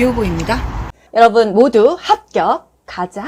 귀여워 보입니다. 여러분 모두 합격! 가자!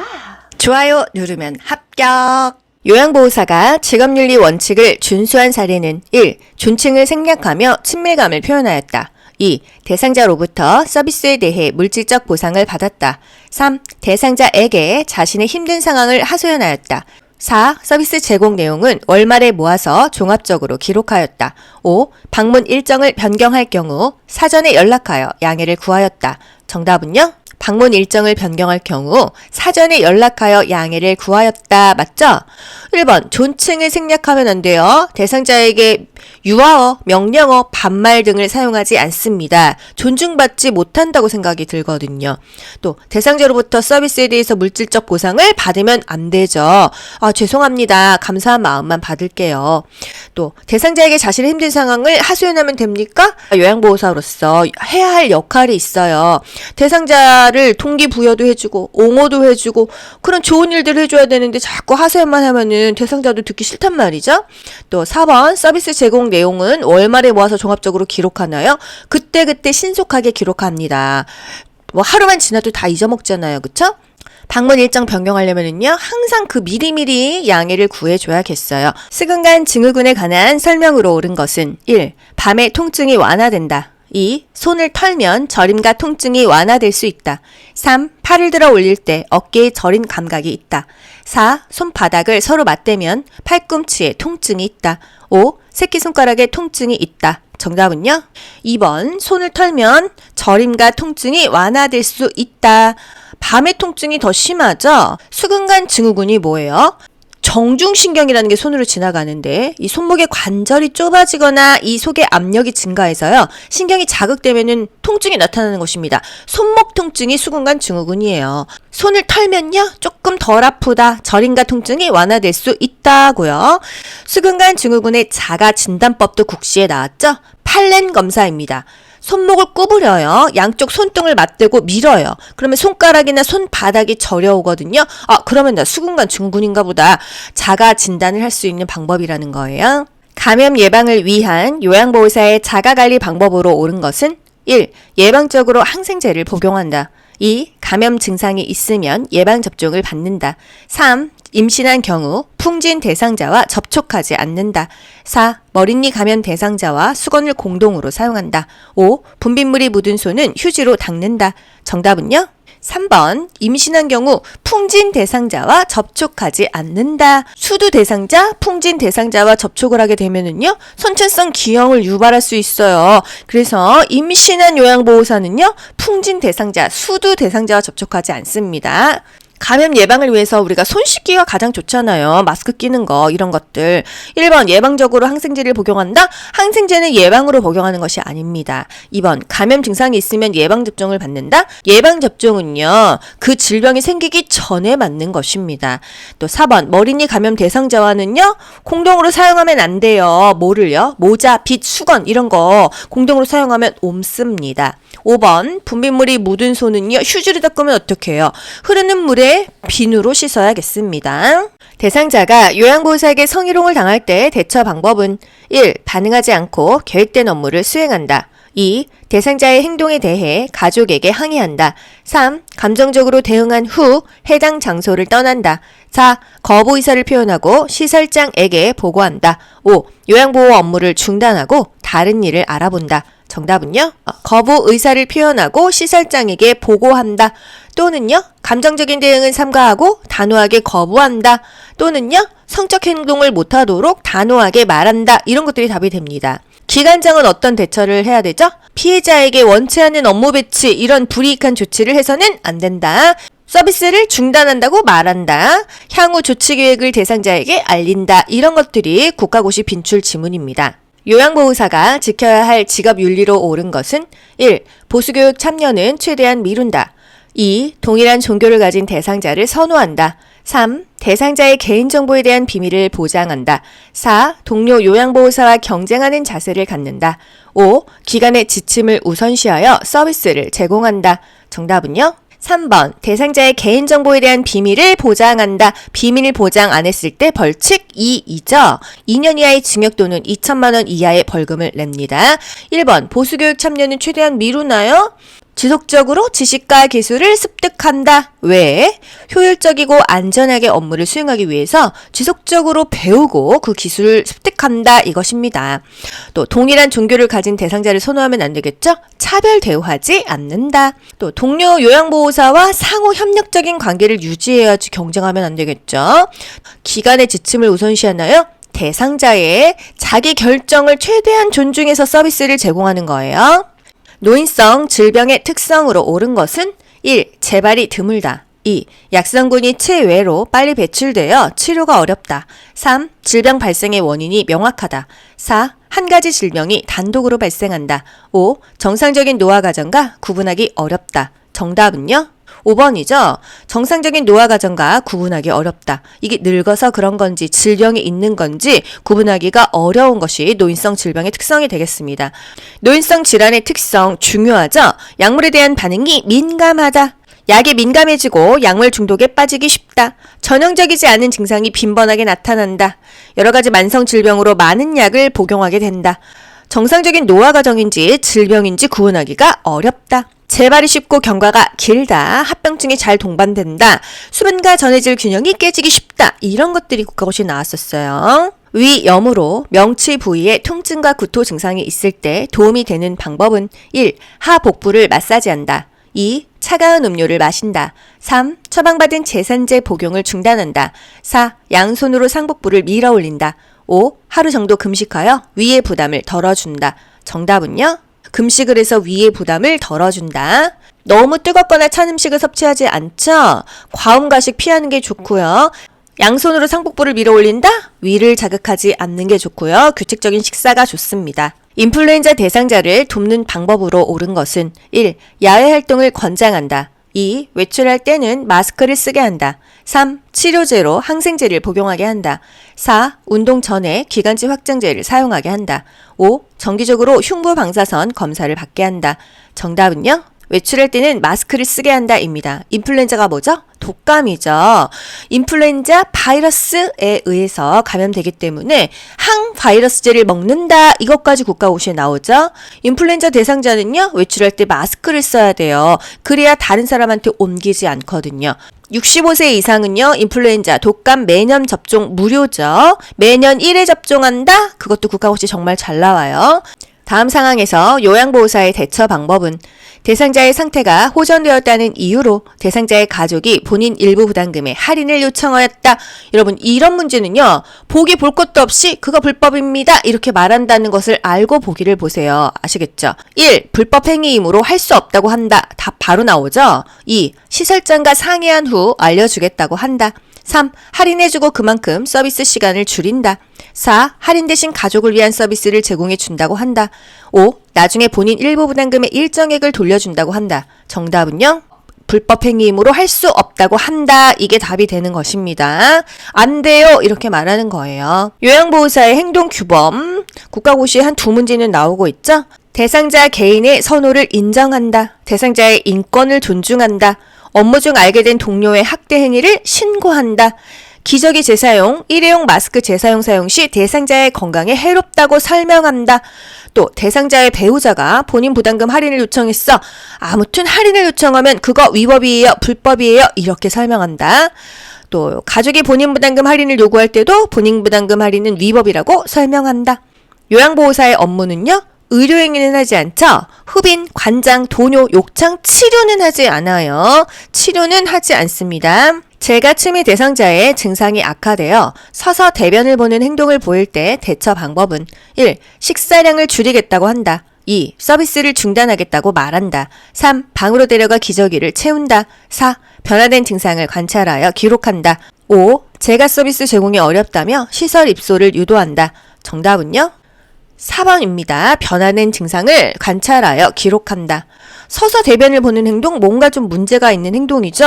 좋아요 누르면 합격! 요양보호사가 직업윤리 원칙을 준수한 사례는 1. 존칭을 생략하며 친밀감을 표현하였다. 2. 대상자로부터 서비스에 대해 물질적 보상을 받았다. 3. 대상자에게 자신의 힘든 상황을 하소연하였다. 4. 서비스 제공 내용은 월말에 모아서 종합적으로 기록하였다. 5. 방문 일정을 변경할 경우 사전에 연락하여 양해를 구하였다. 정답은요? 방문 일정을 변경할 경우 사전에 연락하여 양해를 구하였다. 맞죠? 1번 존칭을 생략하면 안 돼요. 대상자에게 유아어, 명령어, 반말 등을 사용하지 않습니다. 존중받지 못한다고 생각이 들거든요. 또 대상자로부터 서비스에 대해서 물질적 보상을 받으면 안 되죠. 죄송합니다. 감사한 마음만 받을게요. 또 대상자에게 자신의 힘든 상황을 하소연하면 됩니까? 요양보호사로서 해야 할 역할이 있어요. 대상자를 동기부여도 해주고 옹호도 해주고 그런 좋은 일들을 해줘야 되는데 자꾸 하소연만 하면은 대상자도 듣기 싫단 말이죠. 또 4번 서비스 제공 내용은 월말에 모아서 종합적으로 기록하나요? 그때그때 신속하게 기록합니다. 하루만 지나도 다 잊어먹잖아요. 그쵸? 방문 일정 변경하려면은요, 항상 그 미리미리 양해를 구해줘야겠어요. 스근간 증후군에 관한 설명으로 옳은 것은 1. 밤에 통증이 완화된다. 2. 손을 털면 저림과 통증이 완화될 수 있다. 3. 팔을 들어 올릴 때 어깨에 저린 감각이 있다. 4. 손바닥을 서로 맞대면 팔꿈치에 통증이 있다. 5. 새끼손가락에 통증이 있다. 정답은요? 2번 손을 털면 저림과 통증이 완화될 수 있다. 밤의 통증이 더 심하죠? 수근간 증후군이 뭐예요? 정중신경이라는 게 손으로 지나가는데 이 손목의 관절이 좁아지거나 이 속의 압력이 증가해서요. 신경이 자극되면은 통증이 나타나는 것입니다. 손목 통증이 수근간 증후군이에요. 손을 털면요. 조금 덜 아프다. 저림과 통증이 완화될 수 있다고요. 수근간 증후군의 자가 진단법도 국시에 나왔죠? 팔렌 검사입니다. 손목을 구부려요. 양쪽 손등을 맞대고 밀어요. 그러면 손가락이나 손바닥이 저려오거든요. 그러면 나 수근간 증후군인가 보다. 자가 진단을 할 수 있는 방법이라는 거예요. 감염 예방을 위한 요양보호사의 자가관리 방법으로 옳은 것은 1. 예방적으로 항생제를 복용한다. 2. 감염 증상이 있으면 예방접종을 받는다. 3. 임신한 경우 풍진 대상자와 접촉하지 않는다. 4. 머릿니 감염 대상자와 수건을 공동으로 사용한다. 5. 분비물이 묻은 손은 휴지로 닦는다. 정답은요? 3번 임신한 경우 풍진 대상자와 접촉하지 않는다. 수두 대상자, 풍진 대상자와 접촉을 하게 되면은요 선천성 기형을 유발할 수 있어요. 그래서 임신한 요양보호사는요 풍진 대상자, 수두 대상자와 접촉하지 않습니다. 감염 예방을 위해서 우리가 손 씻기가 가장 좋잖아요. 마스크 끼는 거 이런 것들. 1번 예방적으로 항생제를 복용한다. 항생제는 예방으로 복용하는 것이 아닙니다. 2번 감염 증상이 있으면 예방접종을 받는다. 예방접종은요. 그 질병이 생기기 전에 맞는 것입니다. 또 4번 머릿니 감염 대상자와는요. 공동으로 사용하면 안 돼요. 뭐를요? 모자, 빗, 수건 이런 거 공동으로 사용하면 옮습니다. 5번 분비물이 묻은 손은요. 휴지를 닦으면 어떻게 해요? 흐르는 물에 비누로 씻어야겠습니다. 대상자가 요양보호사에게 성희롱을 당할 때 대처 방법은 1. 반응하지 않고 계획된 업무를 수행한다. 2. 대상자의 행동에 대해 가족에게 항의한다. 3. 감정적으로 대응한 후 해당 장소를 떠난다. 4. 거부 의사를 표현하고 시설장에게 보고한다. 5. 요양보호 업무를 중단하고 다른 일을 알아본다. 정답은요? 거부 의사를 표현하고 시설장에게 보고한다. 또는요? 감정적인 대응은 삼가하고 단호하게 거부한다. 또는요? 성적 행동을 못하도록 단호하게 말한다. 이런 것들이 답이 됩니다. 기관장은 어떤 대처를 해야 되죠? 피해자에게 원치 않는 업무 배치 이런 불이익한 조치를 해서는 안 된다. 서비스를 중단한다고 말한다. 향후 조치 계획을 대상자에게 알린다. 이런 것들이 국가고시 빈출 지문입니다. 요양보호사가 지켜야 할 직업윤리로 옳은 것은 1. 보수교육 참여는 최대한 미룬다. 2. 동일한 종교를 가진 대상자를 선호한다. 3. 대상자의 개인정보에 대한 비밀을 보장한다. 4. 동료 요양보호사와 경쟁하는 자세를 갖는다. 5. 기관의 지침을 우선시하여 서비스를 제공한다. 정답은요? 3번 대상자의 개인정보에 대한 비밀을 보장한다. 비밀 보장 안 했을 때 벌칙 2이죠. 2년 이하의 징역 또는 2천만 원 이하의 벌금을 냅니다. 1번 보수교육 참여는 최대한 미루나요? 지속적으로 지식과 기술을 습득한다. 왜? 효율적이고 안전하게 업무를 수행하기 위해서 지속적으로 배우고 그 기술을 습득한다 이것입니다. 또 동일한 종교를 가진 대상자를 선호하면 안 되겠죠? 차별 대우하지 않는다. 또 동료 요양보호사와 상호 협력적인 관계를 유지해야지 경쟁하면 안 되겠죠? 기간의 지침을 우선시하나요? 대상자의 자기 결정을 최대한 존중해서 서비스를 제공하는 거예요. 노인성 질병의 특성으로 옳은 것은 1. 재발이 드물다. 2. 약성분이 체외로 빨리 배출되어 치료가 어렵다. 3. 질병 발생의 원인이 명확하다. 4. 한 가지 질병이 단독으로 발생한다. 5. 정상적인 노화 과정과 구분하기 어렵다. 정답은요? 5번이죠. 정상적인 노화 과정과 구분하기 어렵다. 이게 늙어서 그런 건지 질병이 있는 건지 구분하기가 어려운 것이 노인성 질병의 특성이 되겠습니다. 노인성 질환의 특성 중요하죠. 약물에 대한 반응이 민감하다. 약에 민감해지고 약물 중독에 빠지기 쉽다. 전형적이지 않은 증상이 빈번하게 나타난다. 여러 가지 만성 질병으로 많은 약을 복용하게 된다. 정상적인 노화 과정인지 질병인지 구분하기가 어렵다. 재발이 쉽고 경과가 길다. 합병증이 잘 동반된다. 수분과 전해질 균형이 깨지기 쉽다. 이런 것들이 국가고시에 나왔었어요. 위염으로 명치 부위에 통증과 구토 증상이 있을 때 도움이 되는 방법은 1. 하복부를 마사지한다. 2. 차가운 음료를 마신다. 3. 처방받은 제산제 복용을 중단한다. 4. 양손으로 상복부를 밀어 올린다. 5. 하루 정도 금식하여 위의 부담을 덜어준다. 정답은요? 금식을 해서 위의 부담을 덜어준다. 너무 뜨겁거나 찬 음식을 섭취하지 않죠? 과음과식 피하는 게 좋고요. 양손으로 상복부를 밀어 올린다? 위를 자극하지 않는 게 좋고요. 규칙적인 식사가 좋습니다. 인플루엔자 대상자를 돕는 방법으로 옳은 것은 1. 야외 활동을 권장한다. 2. 외출할 때는 마스크를 쓰게 한다. 3. 치료제로 항생제를 복용하게 한다. 4. 운동 전에 기관지 확장제를 사용하게 한다. 5. 정기적으로 흉부 방사선 검사를 받게 한다. 정답은요? 외출할 때는 마스크를 쓰게 한다입니다. 인플루엔자가 뭐죠? 독감이죠. 인플루엔자 바이러스에 의해서 감염되기 때문에 항바이러스제를 먹는다. 이것까지 국가고시에 나오죠. 인플루엔자 대상자는요. 외출할 때 마스크를 써야 돼요. 그래야 다른 사람한테 옮기지 않거든요. 65세 이상은요. 인플루엔자, 독감 매년 접종 무료죠. 매년 1회 접종한다. 그것도 국가고시 정말 잘 나와요. 다음 상황에서 요양보호사의 대처 방법은 대상자의 상태가 호전되었다는 이유로 대상자의 가족이 본인 일부 부담금에 할인을 요청하였다. 여러분 이런 문제는요. 보기 볼 것도 없이 그거 불법입니다. 이렇게 말한다는 것을 알고 보기를 보세요. 아시겠죠? 1. 불법 행위이므로 할 수 없다고 한다. 답 바로 나오죠? 2. 시설장과 상의한 후 알려주겠다고 한다. 3. 할인해주고 그만큼 서비스 시간을 줄인다. 4. 할인 대신 가족을 위한 서비스를 제공해 준다고 한다. 5. 나중에 본인 일부 부담금의 일정액을 돌려준다고 한다. 정답은요? 불법 행위이므로 할 수 없다고 한다. 이게 답이 되는 것입니다. 안 돼요. 이렇게 말하는 거예요. 요양보호사의 행동 규범. 국가고시에 한 두 문제는 나오고 있죠? 대상자 개인의 선호를 인정한다. 대상자의 인권을 존중한다. 업무 중 알게 된 동료의 학대 행위를 신고한다. 기저귀 재사용, 일회용 마스크 재사용 사용 시 대상자의 건강에 해롭다고 설명한다. 또 대상자의 배우자가 본인 부담금 할인을 요청했어. 아무튼 할인을 요청하면 그거 위법이에요, 불법이에요 이렇게 설명한다. 또 가족이 본인 부담금 할인을 요구할 때도 본인 부담금 할인은 위법이라고 설명한다. 요양보호사의 업무는요. 의료행위는 하지 않죠? 흡인, 관장, 도뇨, 욕창, 치료는 하지 않아요. 치료는 하지 않습니다. 재가침의 대상자의 증상이 악화되어 서서 대변을 보는 행동을 보일 때 대처 방법은 1. 식사량을 줄이겠다고 한다. 2. 서비스를 중단하겠다고 말한다. 3. 방으로 데려가 기저귀를 채운다. 4. 변화된 증상을 관찰하여 기록한다. 5. 재가 서비스 제공이 어렵다며 시설 입소를 유도한다. 정답은요? 4번입니다. 변화된 증상을 관찰하여 기록한다. 서서 대변을 보는 행동, 뭔가 좀 문제가 있는 행동이죠.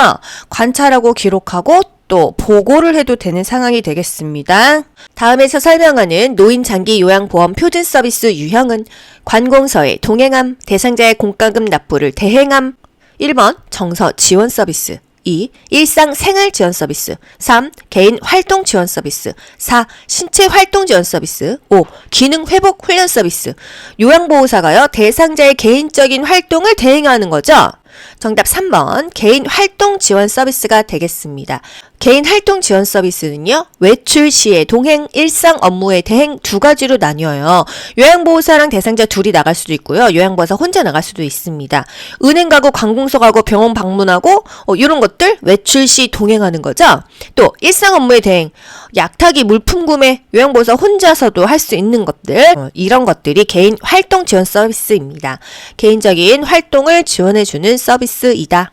관찰하고 기록하고 또 보고를 해도 되는 상황이 되겠습니다. 다음에서 설명하는 노인 장기 요양보험 표준 서비스 유형은 관공서의 동행함, 대상자의 공과금 납부를 대행함. 1번 정서 지원 서비스, 2. 일상 생활 지원 서비스. 3. 개인 활동 지원 서비스. 4. 신체 활동 지원 서비스. 5. 기능 회복 훈련 서비스. 요양보호사가요, 대상자의 개인적인 활동을 대행하는 거죠. 정답 3번 개인 활동 지원 서비스가 되겠습니다. 개인 활동 지원 서비스는요, 외출 시에 동행, 일상 업무의 대행 두 가지로 나뉘어요. 요양보호사랑 대상자 둘이 나갈 수도 있고요. 요양보호사 혼자 나갈 수도 있습니다. 은행 가고 관공서 가고 병원 방문하고 이런 것들 외출 시 동행하는 거죠. 또 일상 업무의 대행, 약타기, 물품 구매, 요양보호사 혼자서도 할 수 있는 것들, 이런 것들이 개인 활동 지원 서비스입니다. 개인적인 활동을 지원해주는 서비스이다.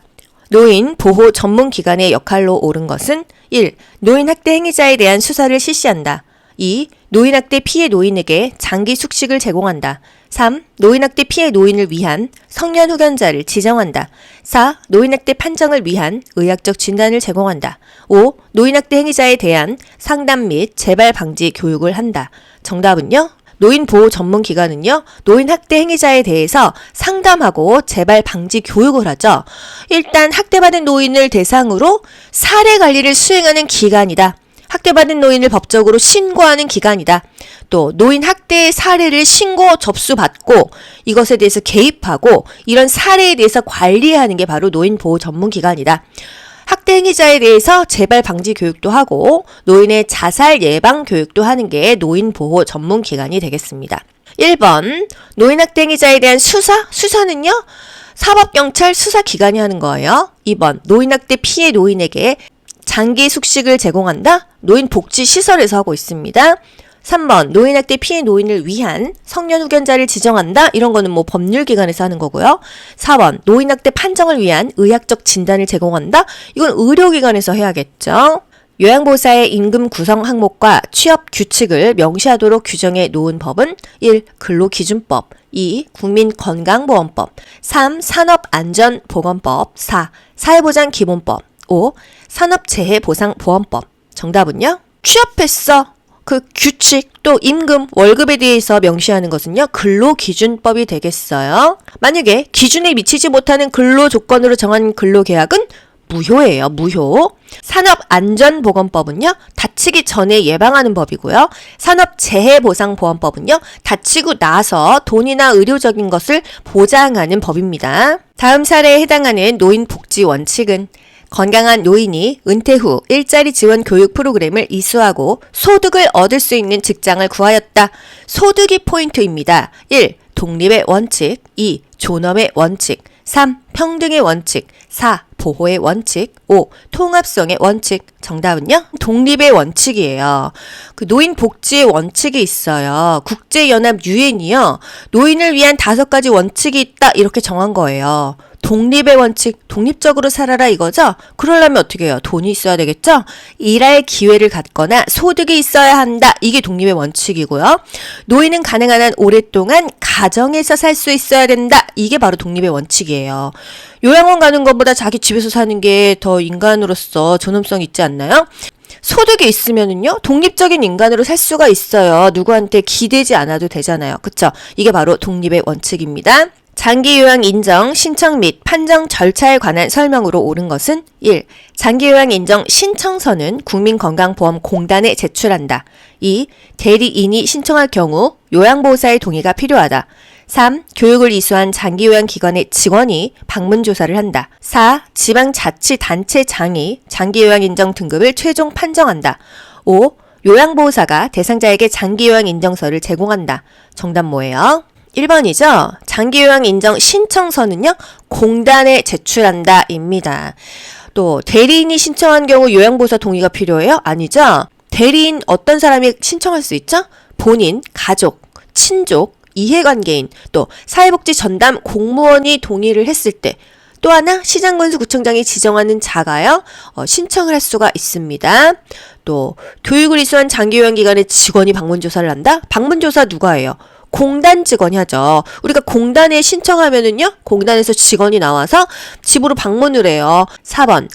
노인 보호 전문 기관의 역할로 옳은 것은 1. 노인 학대 행위자에 대한 수사를 실시한다. 2. 노인 학대 피해 노인에게 장기 숙식을 제공한다. 3. 노인 학대 피해 노인을 위한 성년 후견자를 지정한다. 4. 노인 학대 판정을 위한 의학적 진단을 제공한다. 5. 노인 학대 행위자에 대한 상담 및 재발 방지 교육을 한다. 정답은요? 노인 보호 전문 기관은요, 노인 학대 행위자에 대해서 상담하고 재발 방지 교육을 하죠. 일단 학대받은 노인을 대상으로 사례 관리를 수행하는 기관이다. 학대받은 노인을 법적으로 신고하는 기관이다. 또 노인 학대 사례를 신고 접수받고 이것에 대해서 개입하고 이런 사례에 대해서 관리하는 게 바로 노인 보호 전문 기관이다. 학대 행위자에 대해서 재발 방지 교육도 하고 노인의 자살 예방 교육도 하는 게 노인 보호 전문 기관이 되겠습니다. 1번 노인 학대 행위자에 대한 수사는요, 사법경찰 수사기관이 하는 거예요. 2번 노인 학대 피해 노인에게 장기 숙식을 제공한다. 노인복지시설에서 하고 있습니다. 3번 노인 학대 피해 노인을 위한 성년 후견자를 지정한다. 이런 거는 뭐 법률기관에서 하는 거고요. 4번 노인 학대 판정을 위한 의학적 진단을 제공한다. 이건 의료기관에서 해야겠죠. 요양보호사의 임금 구성 항목과 취업 규칙을 명시하도록 규정해 놓은 법은 1. 근로기준법, 2. 국민건강보험법, 3. 산업안전보건법, 4. 사회보장기본법, 5. 산업재해보상보험법. 정답은요? 취업했어. 그 규칙 또 임금, 월급에 대해서 명시하는 것은요, 근로기준법이 되겠어요. 만약에 기준에 미치지 못하는 근로조건으로 정한 근로계약은 무효예요. 무효. 산업안전보건법은요, 다치기 전에 예방하는 법이고요. 산업재해보상보험법은요, 다치고 나서 돈이나 의료적인 것을 보장하는 법입니다. 다음 사례에 해당하는 노인복지 원칙은 건강한 노인이 은퇴 후 일자리 지원 교육 프로그램을 이수하고 소득을 얻을 수 있는 직장을 구하였다. 소득이 포인트입니다. 1. 독립의 원칙, 2. 존엄의 원칙, 3. 평등의 원칙, 4. 보호의 원칙, 5. 통합성의 원칙. 정답은요? 독립의 원칙이에요. 그 노인 복지의 원칙이 있어요. 국제연합 유엔이요, 노인을 위한 5가지 원칙이 있다 이렇게 정한 거예요. 독립의 원칙, 독립적으로 살아라 이거죠? 그러려면 어떻게 해요? 돈이 있어야 되겠죠? 일할 기회를 갖거나 소득이 있어야 한다. 이게 독립의 원칙이고요. 노인은 가능한 한 오랫동안 가정에서 살 수 있어야 된다. 이게 바로 독립의 원칙이에요. 요양원 가는 것보다 자기 집에서 사는 게 더 인간으로서 존엄성 있지 않나요? 소득이 있으면은요, 독립적인 인간으로 살 수가 있어요. 누구한테 기대지 않아도 되잖아요. 그쵸? 이게 바로 독립의 원칙입니다. 장기요양 인정 신청 및 판정 절차에 관한 설명으로 옳은 것은 1. 장기요양 인정 신청서는 국민건강보험공단에 제출한다. 2. 대리인이 신청할 경우 요양보호사의 동의가 필요하다. 3. 교육을 이수한 장기요양기관의 직원이 방문조사를 한다. 4. 지방자치단체장이 장기요양 인정 등급을 최종 판정한다. 5. 요양보호사가 대상자에게 장기요양 인정서를 제공한다. 정답 뭐예요? 1번이죠. 장기요양 인정 신청서는요, 공단에 제출한다 입니다. 또 대리인이 신청한 경우 요양보호사 동의가 필요해요? 아니죠. 대리인 어떤 사람이 신청할 수 있죠? 본인, 가족, 친족, 이해관계인, 또 사회복지 전담 공무원이 동의를 했을 때, 또 하나 시장군수구청장이 지정하는 자가요, 신청을 할 수가 있습니다. 또 교육을 이수한 장기요양기관의 직원이 방문조사를 한다? 방문조사 누가 해요? 공단 직원이 하죠. 우리가 공단에 신청하면은요, 공단에서 직원이 나와서 집으로 방문을 해요. 4번.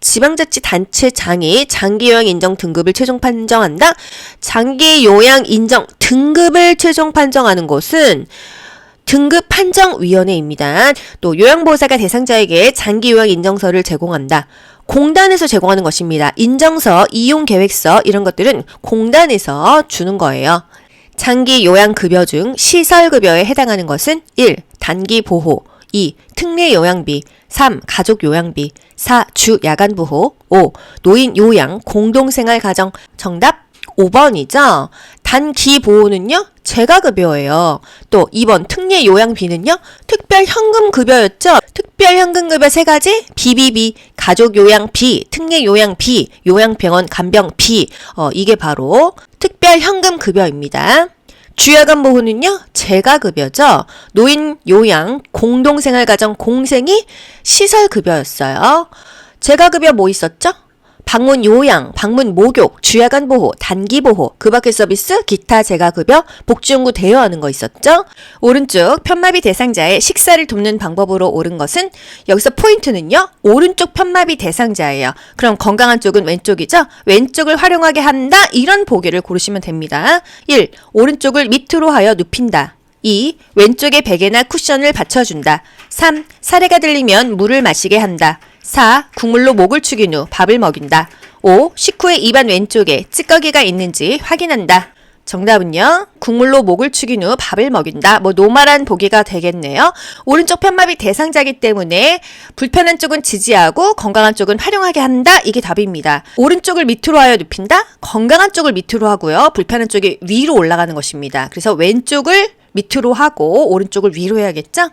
지방자치단체장이 장기요양 인정 등급을 최종 판정한다. 장기요양 인정 등급을 최종 판정하는 곳은 등급판정위원회입니다. 또 요양보호사가 대상자에게 장기요양 인정서를 제공한다. 공단에서 제공하는 것입니다. 인정서, 이용계획서 이런 것들은 공단에서 주는 거예요. 장기 요양급여 중 시설급여에 해당하는 것은 1. 단기보호 2. 특례요양비 3. 가족요양비 4. 주야간보호 5. 노인요양 공동생활가정 정답 5번이죠. 단기보호는요 재가급여예요. 또 2번 특례요양비는요 특별현금급여였죠. 특별현금급여 3가지 비비비 가족요양비, 특례요양비, 요양병원 간병비 이게 바로 특별현금급여입니다. 주야간보호는요 재가급여죠. 노인요양 공동생활가정 공생이 시설급여였어요. 재가급여 뭐 있었죠? 방문 요양, 방문 목욕, 주야간 보호, 단기 보호, 그 밖의 서비스, 기타 재가급여, 복지연구 대여하는 거 있었죠? 오른쪽 편마비 대상자의 식사를 돕는 방법으로 옳은 것은 여기서 포인트는요. 오른쪽 편마비 대상자예요. 그럼 건강한 쪽은 왼쪽이죠? 왼쪽을 활용하게 한다. 이런 보기를 고르시면 됩니다. 1. 오른쪽을 밑으로 하여 눕힌다. 2. 왼쪽에 베개나 쿠션을 받쳐준다. 3. 사례가 들리면 물을 마시게 한다. 4. 국물로 목을 축인 후 밥을 먹인다. 5. 식후에 입안 왼쪽에 찌꺼기가 있는지 확인한다. 정답은요. 국물로 목을 축인 후 밥을 먹인다. 노말한 보기가 되겠네요. 오른쪽 편마비 대상자이기 때문에 불편한 쪽은 지지하고 건강한 쪽은 활용하게 한다. 이게 답입니다. 오른쪽을 밑으로 하여 눕힌다. 건강한 쪽을 밑으로 하고요. 불편한 쪽이 위로 올라가는 것입니다. 그래서 왼쪽을 밑으로 하고 오른쪽을 위로 해야겠죠?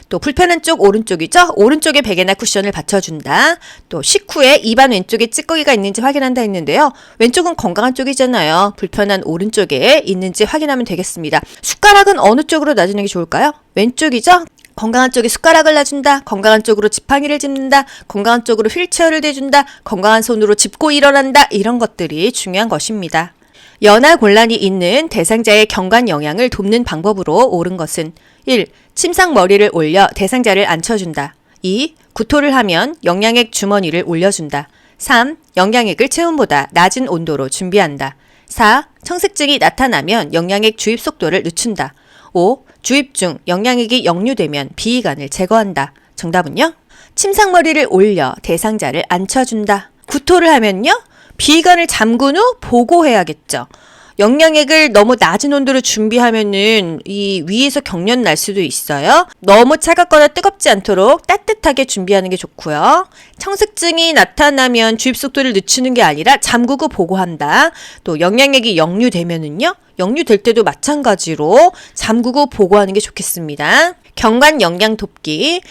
또 불편한 쪽 오른쪽이죠? 오른쪽에 베개나 쿠션을 받쳐준다. 또 식후에 입안 왼쪽에 찌꺼기가 있는지 확인한다 했는데요. 왼쪽은 건강한 쪽이잖아요. 불편한 오른쪽에 있는지 확인하면 되겠습니다. 숟가락은 어느 쪽으로 놔주는 게 좋을까요? 왼쪽이죠? 건강한 쪽에 숟가락을 놔준다. 건강한 쪽으로 지팡이를 짚는다. 건강한 쪽으로 휠체어를 대준다. 건강한 손으로 짚고 일어난다. 이런 것들이 중요한 것입니다. 연하곤란이 있는 대상자의 경관 영양을 돕는 방법으로 옳은 것은 1. 침상 머리를 올려 대상자를 앉혀준다. 2. 구토를 하면 영양액 주머니를 올려준다. 3. 영양액을 체온보다 낮은 온도로 준비한다. 4. 청색증이 나타나면 영양액 주입 속도를 늦춘다. 5. 주입 중 영양액이 역류되면 비위관을 제거한다. 정답은요? 침상머리를 올려 대상자를 앉혀준다. 구토를 하면요? 비위관을 잠근 후 보고해야겠죠. 영양액을 너무 낮은 온도로 준비하면은 이 위에서 경련 날 수도 있어요. 너무 차갑거나 뜨겁지 않도록 따뜻하게 준비하는 게 좋고요. 청색증이 나타나면 주입 속도를 늦추는 게 아니라 잠그고 보고한다. 또 영양액이 역류되면은요. 역류될 때도 마찬가지로 잠그고 보고하는 게 좋겠습니다. 경관 영양 돕기.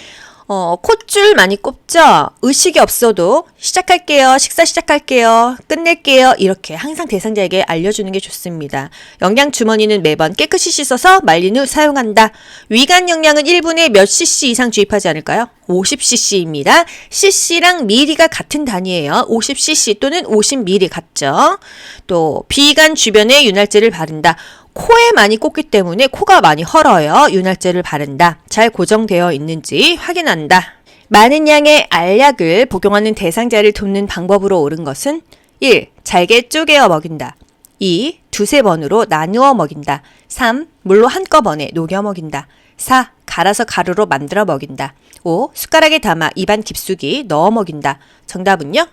콧줄 많이 꼽죠? 의식이 없어도 시작할게요. 식사 시작할게요. 끝낼게요. 이렇게 항상 대상자에게 알려주는 게 좋습니다. 영양 주머니는 매번 깨끗이 씻어서 말린 후 사용한다. 위간 영양은 1분에 몇 cc 이상 주입하지 않을까요? 50cc입니다. cc랑 ml가 같은 단위예요. 50cc 또는 50ml 같죠? 또 비간 주변에 윤활제를 바른다. 코에 많이 꽂기 때문에 코가 많이 헐어요. 윤활제를 바른다. 잘 고정되어 있는지 확인한다. 많은 양의 알약을 복용하는 대상자를 돕는 방법으로 옳은 것은 1. 잘게 쪼개어 먹인다. 2. 두세 번으로 나누어 먹인다. 3. 물로 한꺼번에 녹여 먹인다. 4. 갈아서 가루로 만들어 먹인다. 5. 숟가락에 담아 입안 깊숙이 넣어 먹인다. 정답은요?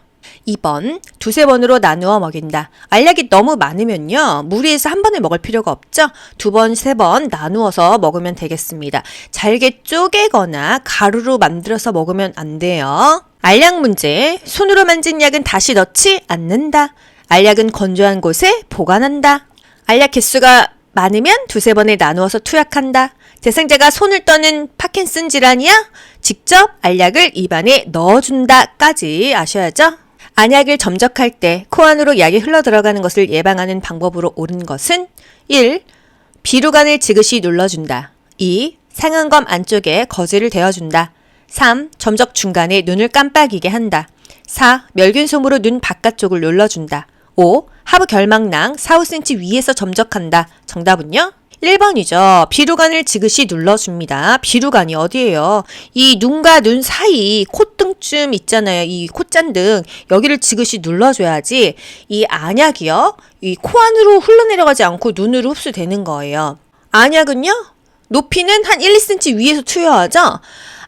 2번 두세 번으로 나누어 먹인다. 알약이 너무 많으면요. 무리해서 한 번에 먹을 필요가 없죠. 2번, 3번 나누어서 먹으면 되겠습니다. 잘게 쪼개거나 가루로 만들어서 먹으면 안 돼요. 알약 문제. 손으로 만진 약은 다시 넣지 않는다. 알약은 건조한 곳에 보관한다. 알약 개수가 많으면 두세 번에 나누어서 투약한다. 대상자가 손을 떠는 파킨슨 질환이야? 직접 알약을 입안에 넣어준다까지 아셔야죠. 안약을 점적할 때 코 안으로 약이 흘러들어가는 것을 예방하는 방법으로 옳은 것은 1. 비루관을 지그시 눌러준다. 2. 상안검 안쪽에 거즈를 대어준다. 3. 점적 중간에 눈을 깜빡이게 한다. 4. 멸균솜으로 눈 바깥쪽을 눌러준다. 5. 하부 결막낭 4-5cm 위에서 점적한다. 정답은요? 1번이죠. 비루관을 지그시 눌러줍니다. 비루관이 어디예요? 이 눈과 눈 사이 콧등쯤 있잖아요. 이 콧잔등 여기를 지그시 눌러줘야지 이 안약이요. 이 코 안으로 흘러내려가지 않고 눈으로 흡수되는 거예요. 안약은요. 높이는 한 1, 2cm 위에서 투여하죠?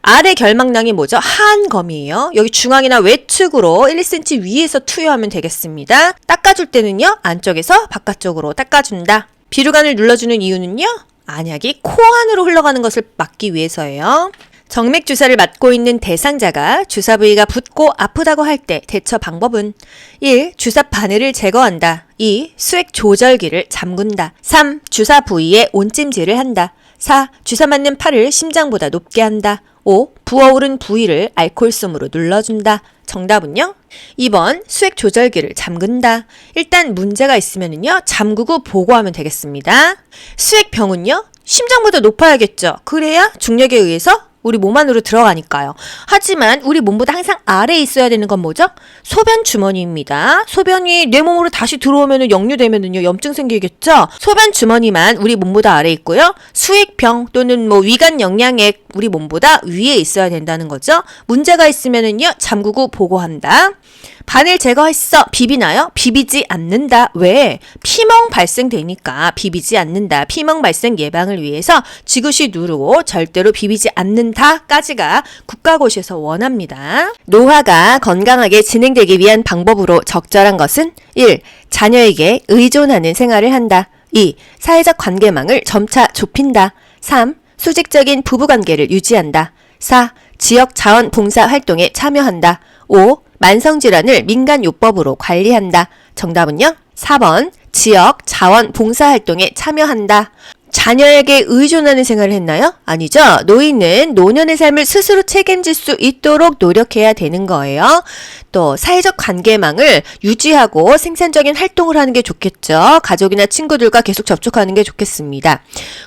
아래 결막량이 뭐죠? 하안검이에요. 여기 중앙이나 외측으로 1, 2cm 위에서 투여하면 되겠습니다. 닦아줄 때는요, 안쪽에서 바깥쪽으로 닦아준다. 비루관을 눌러주는 이유는요, 안약이 코 안으로 흘러가는 것을 막기 위해서예요. 정맥 주사를 맞고 있는 대상자가 주사 부위가 붓고 아프다고 할 때 대처 방법은 1. 주사 바늘을 제거한다. 2. 수액 조절기를 잠근다. 3. 주사 부위에 온찜질을 한다. 4. 주사 맞는 팔을 심장보다 높게 한다. 5. 부어오른 부위를 알코올솜으로 눌러준다. 정답은요? 2번 수액 조절기를 잠근다. 일단 문제가 있으면요, 잠그고 보고하면 되겠습니다. 수액병은요, 심장보다 높아야겠죠. 그래야 중력에 의해서 우리 몸 안으로 들어가니까요. 하지만 우리 몸보다 항상 아래에 있어야 되는 건 뭐죠? 소변 주머니입니다. 소변이 내 몸으로 다시 들어오면 역류되면은요, 염증 생기겠죠? 소변 주머니만 우리 몸보다 아래에 있고요. 수액병 또는 위관 영양액 우리 몸보다 위에 있어야 된다는 거죠. 문제가 있으면은요, 잠그고 보고한다. 바늘 제거했어. 비비나요? 비비지 않는다. 왜? 피멍 발생되니까 비비지 않는다. 피멍 발생 예방을 위해서 지그시 누르고 절대로 비비지 않는다까지가 국가고시에서 원합니다. 노화가 건강하게 진행되기 위한 방법으로 적절한 것은 1. 자녀에게 의존하는 생활을 한다. 2. 사회적 관계망을 점차 좁힌다. 3. 수직적인 부부관계를 유지한다. 4. 지역 자원봉사 활동에 참여한다. 5. 만성질환을 민간요법으로 관리한다. 정답은요? 4번 지역 자원봉사활동에 참여한다. 자녀에게 의존하는 생활을 했나요? 아니죠. 노인은 노년의 삶을 스스로 책임질 수 있도록 노력해야 되는 거예요. 또 사회적 관계망을 유지하고 생산적인 활동을 하는 게 좋겠죠. 가족이나 친구들과 계속 접촉하는 게 좋겠습니다.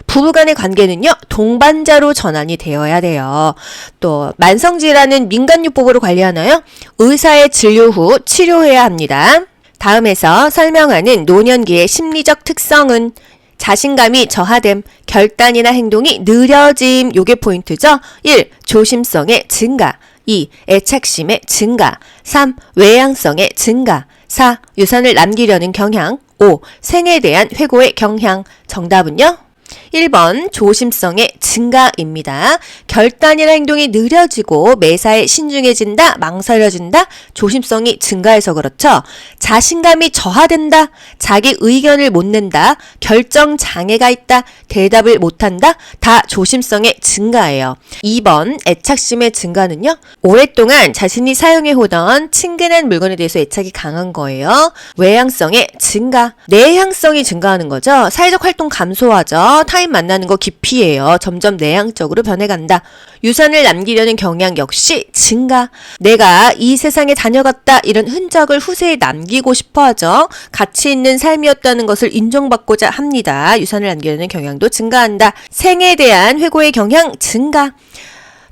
부부간의 관계는요, 동반자로 전환이 되어야 돼요. 또 만성질환은 민간요법으로 관리하나요? 의사의 진료 후 치료해야 합니다. 다음에서 설명하는 노년기의 심리적 특성은 자신감이 저하됨, 결단이나 행동이 느려짐, 요게 포인트죠. 1. 조심성의 증가. 2. 애착심의 증가. 3. 외향성의 증가. 4. 유산을 남기려는 경향. 5. 생에 대한 회고의 경향. 정답은요? 1번 조심성의 증가입니다. 결단이나 행동이 느려지고 매사에 신중해진다, 망설여진다, 조심성이 증가해서 그렇죠. 자신감이 저하된다, 자기 의견을 못 낸다, 결정 장애가 있다, 대답을 못한다, 다 조심성의 증가예요. 2번 애착심의 증가는요, 오랫동안 자신이 사용해오던 친근한 물건에 대해서 애착이 강한 거예요. 외향성의 증가, 내향성이 증가하는 거죠. 사회적 활동 감소하죠. 타인 만나는 거 기피해요. 점점 내향적으로 변해간다. 유산을 남기려는 경향 역시 증가. 내가 이 세상에 다녀갔다, 이런 흔적을 후세에 남기고 싶어 하죠. 가치 있는 삶이었다는 것을 인정받고자 합니다. 유산을 남기려는 경향도 증가한다. 생에 대한 회고의 경향 증가.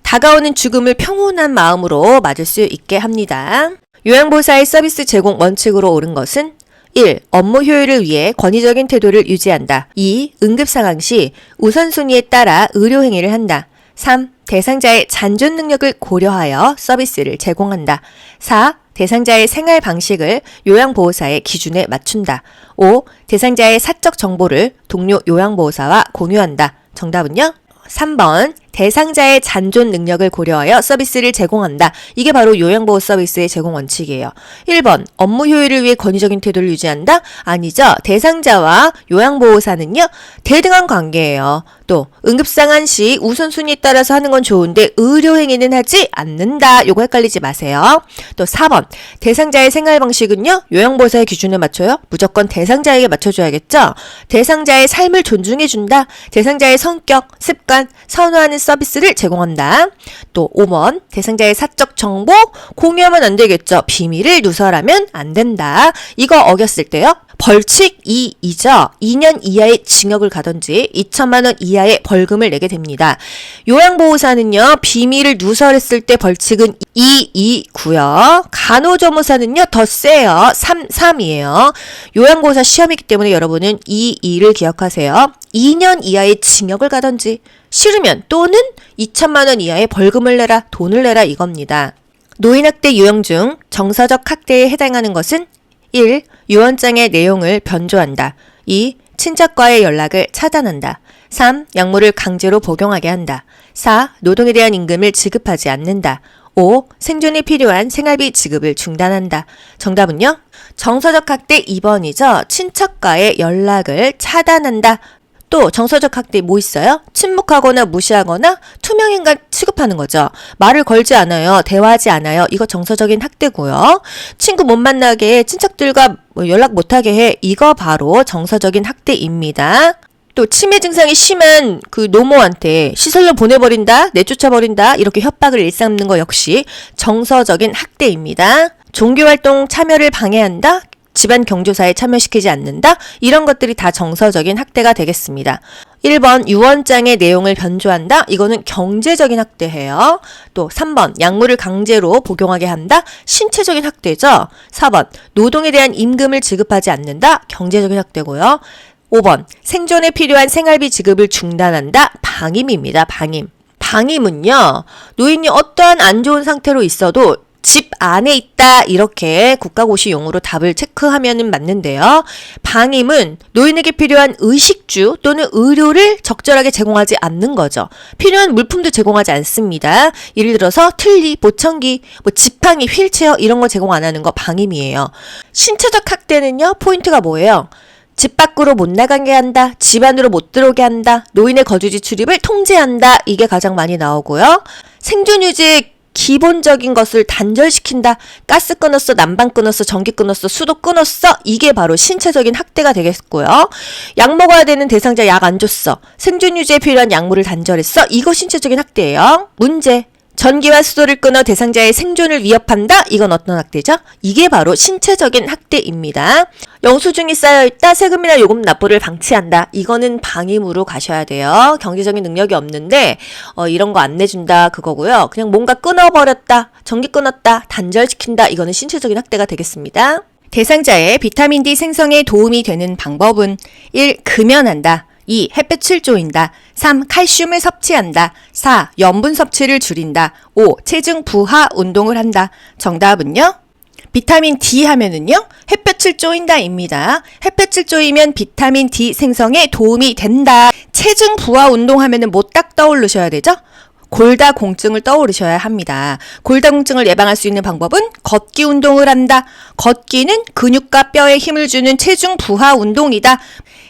다가오는 죽음을 평온한 마음으로 맞을 수 있게 합니다. 요양보호사의 서비스 제공 원칙으로 옳은 것은 1. 업무 효율을 위해 권위적인 태도를 유지한다. 2. 응급상황 시 우선순위에 따라 의료행위를 한다. 3. 대상자의 잔존 능력을 고려하여 서비스를 제공한다. 4. 대상자의 생활 방식을 요양보호사의 기준에 맞춘다. 5. 대상자의 사적 정보를 동료 요양보호사와 공유한다. 정답은요? 3번 대상자의 잔존 능력을 고려하여 서비스를 제공한다. 이게 바로 요양보호 서비스의 제공 원칙이에요. 1번 업무 효율을 위해 권위적인 태도를 유지한다? 아니죠. 대상자와 요양보호사는요, 대등한 관계예요. 또 응급상황 시 우선순위에 따라서 하는 건 좋은데 의료행위는 하지 않는다. 요거 헷갈리지 마세요. 또 4번 대상자의 생활 방식은요, 요양보호사의 기준에 맞춰요? 무조건 대상자에게 맞춰줘야겠죠. 대상자의 삶을 존중해준다. 대상자의 성격, 습관, 선호하는 서비스를 제공한다. 또 5번 대상자의 사적 정보 공유하면 안 되겠죠. 비밀을 누설하면 안 된다. 이거 어겼을 때요, 벌칙 2이죠. 2년 이하의 징역을 가든지 2천만 원 이하의 벌금을 내게 됩니다. 요양보호사는요, 비밀을 누설했을 때 벌칙은 2고요. 간호조무사는요, 더 세요. 3이에요. 요양보호사 시험이기 때문에 여러분은 2를 기억하세요. 2년 이하의 징역을 가든지, 싫으면 또는 2천만 원 이하의 벌금을 내라, 돈을 내라, 이겁니다. 노인학대 유형 중 정서적 학대에 해당하는 것은 1. 유언장의 내용을 변조한다. 2. 친척과의 연락을 차단한다. 3. 약물을 강제로 복용하게 한다. 4. 노동에 대한 임금을 지급하지 않는다. 5. 생존에 필요한 생활비 지급을 중단한다. 정답은요? 정서적 학대 2번이죠. 친척과의 연락을 차단한다. 또 정서적 학대 뭐 있어요? 침묵하거나 무시하거나 투명인간 취급하는 거죠. 말을 걸지 않아요. 대화하지 않아요. 이거 정서적인 학대고요. 친구 못 만나게 해. 친척들과 연락 못하게 해. 이거 바로 정서적인 학대입니다. 또 치매 증상이 심한 그 노모한테 시설로 보내버린다, 내쫓아버린다 이렇게 협박을 일삼는 거 역시 정서적인 학대입니다. 종교활동 참여를 방해한다, 집안 경조사에 참여시키지 않는다, 이런 것들이 다 정서적인 학대가 되겠습니다. 1번 유언장의 내용을 변조한다. 이거는 경제적인 학대예요. 또 3번 약물을 강제로 복용하게 한다. 신체적인 학대죠. 4번 노동에 대한 임금을 지급하지 않는다. 경제적인 학대고요. 5번 생존에 필요한 생활비 지급을 중단한다. 방임입니다. 방임. 방임은요. 노인이 어떠한 안 좋은 상태로 있어도 집 안에 있다 이렇게 국가고시 용어로 답을 체크하면 맞는데요. 방임은 노인에게 필요한 의식주 또는 의료를 적절하게 제공하지 않는 거죠. 필요한 물품도 제공하지 않습니다. 예를 들어서 틀니, 보청기, 지팡이, 휠체어 이런 거 제공 안 하는 거 방임이에요. 신체적 학대는요. 포인트가 뭐예요? 집 밖으로 못 나가게 한다. 집 안으로 못 들어오게 한다. 노인의 거주지 출입을 통제한다. 이게 가장 많이 나오고요. 생존 유지의 기본적인 것을 단절시킨다. 가스 끊었어, 난방 끊었어, 전기 끊었어, 수도 끊었어. 이게 바로 신체적인 학대가 되겠고요. 약 먹어야 되는 대상자 약 안 줬어. 생존 유지에 필요한 약물을 단절했어. 이거 신체적인 학대예요. 문제. 전기와 수도를 끊어 대상자의 생존을 위협한다? 이건 어떤 학대죠? 이게 바로 신체적인 학대입니다. 영수증이 쌓여있다. 세금이나 요금 납부를 방치한다. 이거는 방임으로 가셔야 돼요. 경제적인 능력이 없는데 이런 거 안 내준다 그거고요. 그냥 뭔가 끊어버렸다. 전기 끊었다. 단절시킨다. 이거는 신체적인 학대가 되겠습니다. 대상자의 비타민 D 생성에 도움이 되는 방법은 1. 금연한다. 2. 햇볕을 쬐인다. 3. 칼슘을 섭취한다. 4. 염분 섭취를 줄인다. 5. 체중 부하 운동을 한다. 정답은요? 비타민 D 하면은요, 햇볕을 쬐인다입니다. 햇볕을 쬐이면 비타민 D 생성에 도움이 된다. 체중 부하 운동하면은 뭐 딱 떠오르셔야 되죠? 골다공증을 떠오르셔야 합니다. 골다공증을 예방할 수 있는 방법은 걷기 운동을 한다. 걷기는 근육과 뼈에 힘을 주는 체중 부하 운동이다.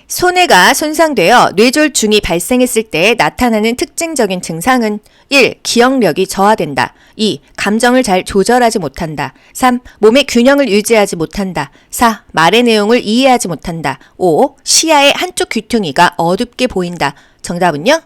손해가 손상되어 뇌졸중이 발생했을 때 나타나는 특징적인 증상은 1. 기억력이 저하된다. 2. 감정을 잘 조절하지 못한다. 3. 몸의 균형을 유지하지 못한다. 4. 말의 내용을 이해하지 못한다. 5. 시야의 한쪽 귀퉁이가 어둡게 보인다. 정답은요?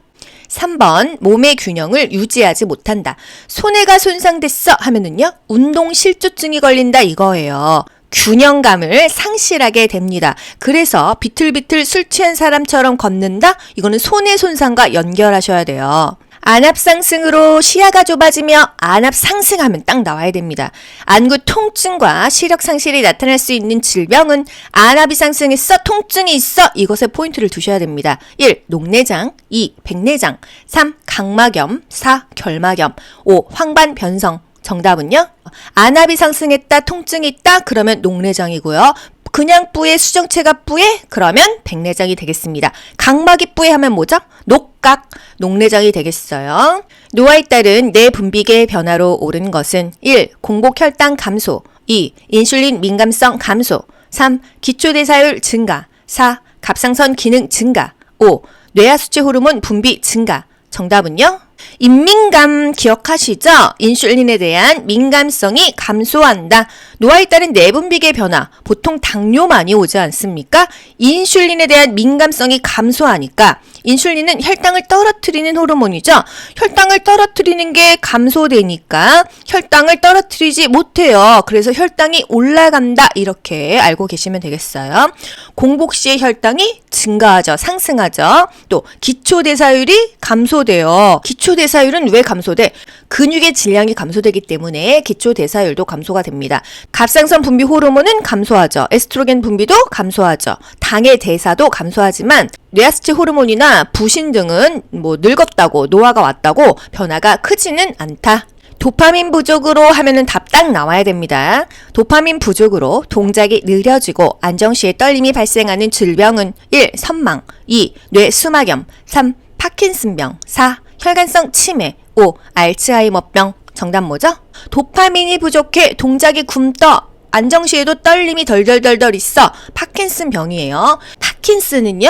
3번 몸의 균형을 유지하지 못한다. 손해가 손상됐어 하면은요, 운동 실조증이 걸린다 이거예요. 균형감을 상실하게 됩니다. 그래서 비틀비틀 술 취한 사람처럼 걷는다? 이거는 손해 손상과 연결하셔야 돼요. 안압 상승으로 시야가 좁아지며 안압 상승하면 딱 나와야 됩니다. 안구 통증과 시력 상실이 나타날 수 있는 질병은 안압이 상승했어, 통증이 있어. 이것에 포인트를 두셔야 됩니다. 1. 녹내장, 2. 백내장, 3. 각막염, 4. 결막염, 5. 황반변성. 정답은요? 안압이 상승했다, 통증이 있다, 그러면 녹내장이고요. 그냥 뿌에 수정체가 뿌에? 그러면 백내장이 되겠습니다. 각막이 뿌에 하면 뭐죠? 녹각, 녹내장이 되겠어요. 노화에 따른 뇌 분비계 변화로 오른 것은 1. 공복 혈당 감소, 2. 인슐린 민감성 감소, 3. 기초대사율 증가, 4. 갑상선 기능 증가, 5. 뇌하수체 호르몬 분비 증가. 정답은요? 인민감 기억하시죠? 인슐린에 대한 민감성이 감소한다. 노화에 따른 내분비계 변화, 보통 당뇨 많이 오지 않습니까? 인슐린에 대한 민감성이 감소하니까 인슐린은 혈당을 떨어뜨리는 호르몬이죠. 혈당을 떨어뜨리는 게 감소되니까 혈당을 떨어뜨리지 못해요. 그래서 혈당이 올라간다. 이렇게 알고 계시면 되겠어요. 공복 시에 혈당이 증가하죠. 상승하죠. 또 기초대사율이 감소돼요. 기초대사율은 왜 감소돼? 근육의 질량이 감소되기 때문에 기초대사율도 감소가 됩니다. 갑상선 분비 호르몬은 감소하죠. 에스트로겐 분비도 감소하죠. 당의 대사도 감소하지만 뇌하수체 호르몬이나 부신 등은 늙었다고 노화가 왔다고 변화가 크지는 않다. 도파민 부족으로 하면은 답 딱 나와야 됩니다. 도파민 부족으로 동작이 느려지고 안정시에 떨림이 발생하는 질병은 1. 선망, 2. 뇌수막염, 3. 파킨슨병, 4. 혈관성 치매, 5. 알츠하이머병. 정답 뭐죠? 도파민이 부족해 동작이 굼떠. 안정시에도 떨림이 덜덜덜덜 있어. 파킨슨 병이에요. 파킨슨은요?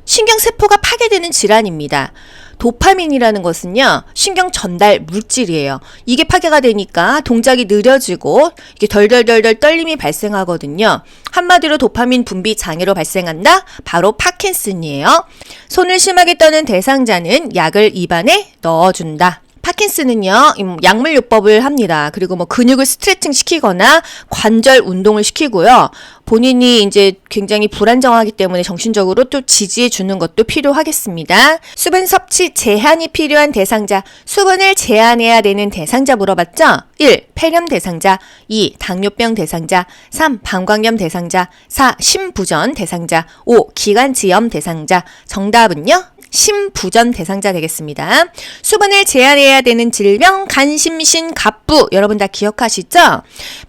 신경세포가 파괴되는 질환입니다. 도파민이라는 것은요, 신경 전달 물질이에요. 이게 파괴가 되니까 동작이 느려지고 이게 덜덜덜덜 떨림이 발생하거든요. 한마디로 도파민 분비 장애로 발생한다? 바로 파킨슨이에요. 손을 심하게 떠는 대상자는 약을 입안에 넣어준다. 파킨슨은요, 약물요법을 합니다. 그리고 뭐 근육을 스트레칭 시키거나 관절 운동을 시키고요. 본인이 이제 굉장히 불안정하기 때문에 정신적으로 또 지지해 주는 것도 필요하겠습니다. 수분 섭취 제한이 필요한 대상자, 수분을 제한해야 되는 대상자 물어봤죠? 1. 폐렴 대상자, 2. 당뇨병 대상자, 3. 방광염 대상자, 4. 심부전 대상자, 5. 기관지염 대상자. 정답은요? 심부전 대상자 되겠습니다. 수분을 제한해야 되는 질병, 간심신갑부. 여러분 다 기억하시죠?